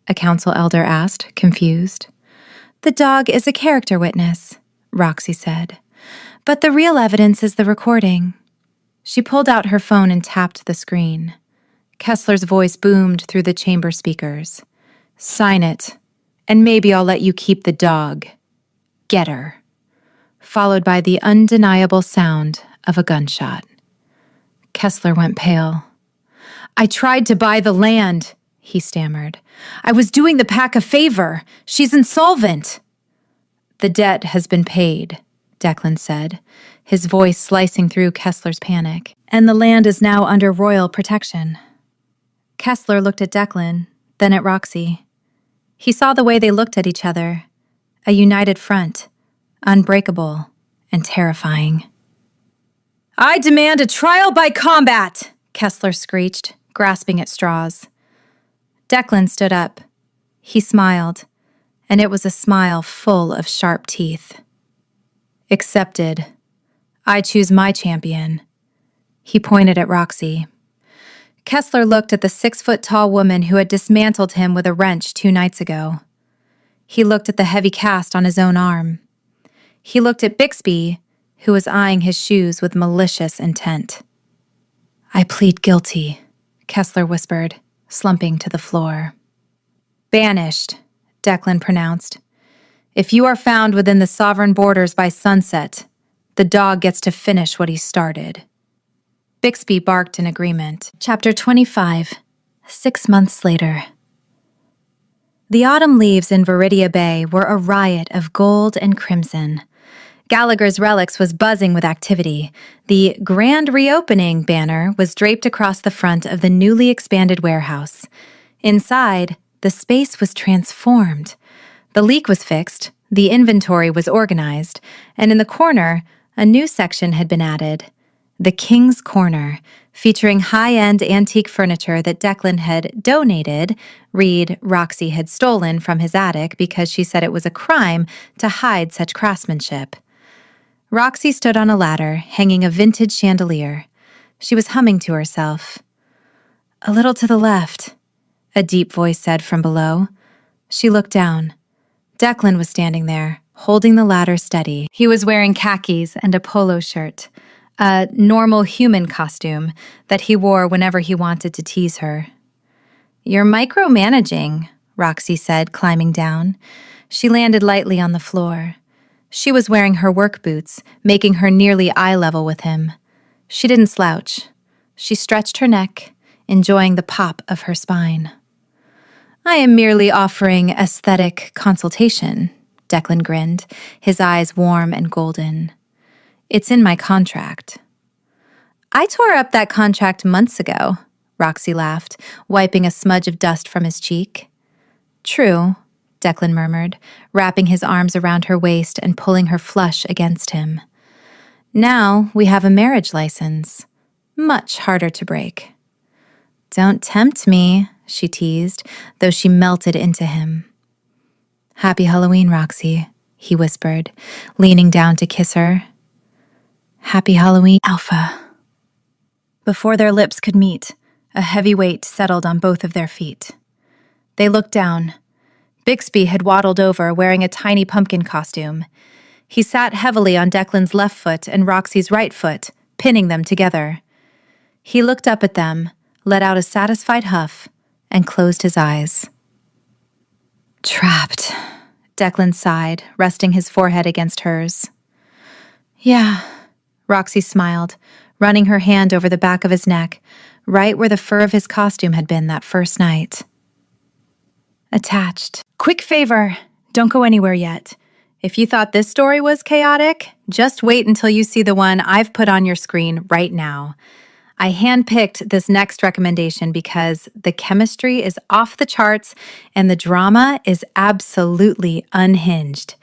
a council elder asked, confused. "The dog is a character witness," Roxy said. "But the real evidence is the recording." She pulled out her phone and tapped the screen. Kessler's voice boomed through the chamber speakers. "Sign it, and maybe I'll let you keep the dog. Get her." Followed by the undeniable sound of a gunshot. Kessler went pale. "I tried to buy the land," he stammered. "I was doing the pack a favor. She's insolvent." "The debt has been paid," Declan said, his voice slicing through Kessler's panic, "and the land is now under royal protection." Kessler looked at Declan, then at Roxy. He saw the way they looked at each other, a united front, unbreakable and terrifying. "I demand a trial by combat!" Kessler screeched, grasping at straws. Declan stood up. He smiled, and it was a smile full of sharp teeth. "Accepted. I choose my champion." He pointed at Roxy. Kessler looked at the 6-foot-tall woman who had dismantled him with a wrench 2 nights ago. He looked at the heavy cast on his own arm. He looked at Bixby, who was eyeing his shoes with malicious intent. "I plead guilty," Kessler whispered, slumping to the floor. "Banished," Declan pronounced. "If you are found within the sovereign borders by sunset, the dog gets to finish what he started." Bixby barked in agreement. Chapter 25, 6 months later. The autumn leaves in Viridia Bay were a riot of gold and crimson. Gallagher's Relics was buzzing with activity. The Grand Reopening banner was draped across the front of the newly expanded warehouse. Inside, the space was transformed. The leak was fixed, the inventory was organized, and in the corner, a new section had been added. The King's Corner, featuring high-end antique furniture that Declan had donated, Roxy had stolen from his attic because she said it was a crime to hide such craftsmanship. Roxy stood on a ladder, hanging a vintage chandelier. She was humming to herself. "A little to the left," a deep voice said from below. She looked down. Declan was standing there, holding the ladder steady. He was wearing khakis and a polo shirt, a normal human costume that he wore whenever he wanted to tease her. "You're micromanaging," Roxy said, climbing down. She landed lightly on the floor. She was wearing her work boots, making her nearly eye level with him. She didn't slouch. She stretched her neck, enjoying the pop of her spine. "I am merely offering aesthetic consultation," Declan grinned, his eyes warm and golden. "It's in my contract." "I tore up that contract months ago," Roxy laughed, wiping a smudge of dust from his cheek. "True," Declan murmured, wrapping his arms around her waist and pulling her flush against him. "Now we have a marriage license. Much harder to break." "Don't tempt me," she teased, though she melted into him. "Happy Halloween, Roxy," he whispered, leaning down to kiss her. "Happy Halloween, Alpha." Before their lips could meet, A heavy weight settled on both of their feet. They looked down. Bixby had waddled over, wearing a tiny pumpkin costume. He sat heavily on Declan's left foot and Roxy's right foot, pinning them together. He looked up at them, let out a satisfied huff, and closed his eyes. Trapped, Declan sighed, resting his forehead against hers. Yeah, Roxy smiled, running her hand over the back of his neck, right where the fur of his costume had been that first night. Attached. Quick favor, don't go anywhere yet. If you thought this story was chaotic, just wait until you see the one I've put on your screen right now. I handpicked this next recommendation because the chemistry is off the charts and the drama is absolutely unhinged.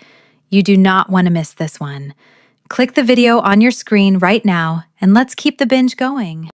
You do not want to miss this one. Click the video on your screen right now and let's keep the binge going.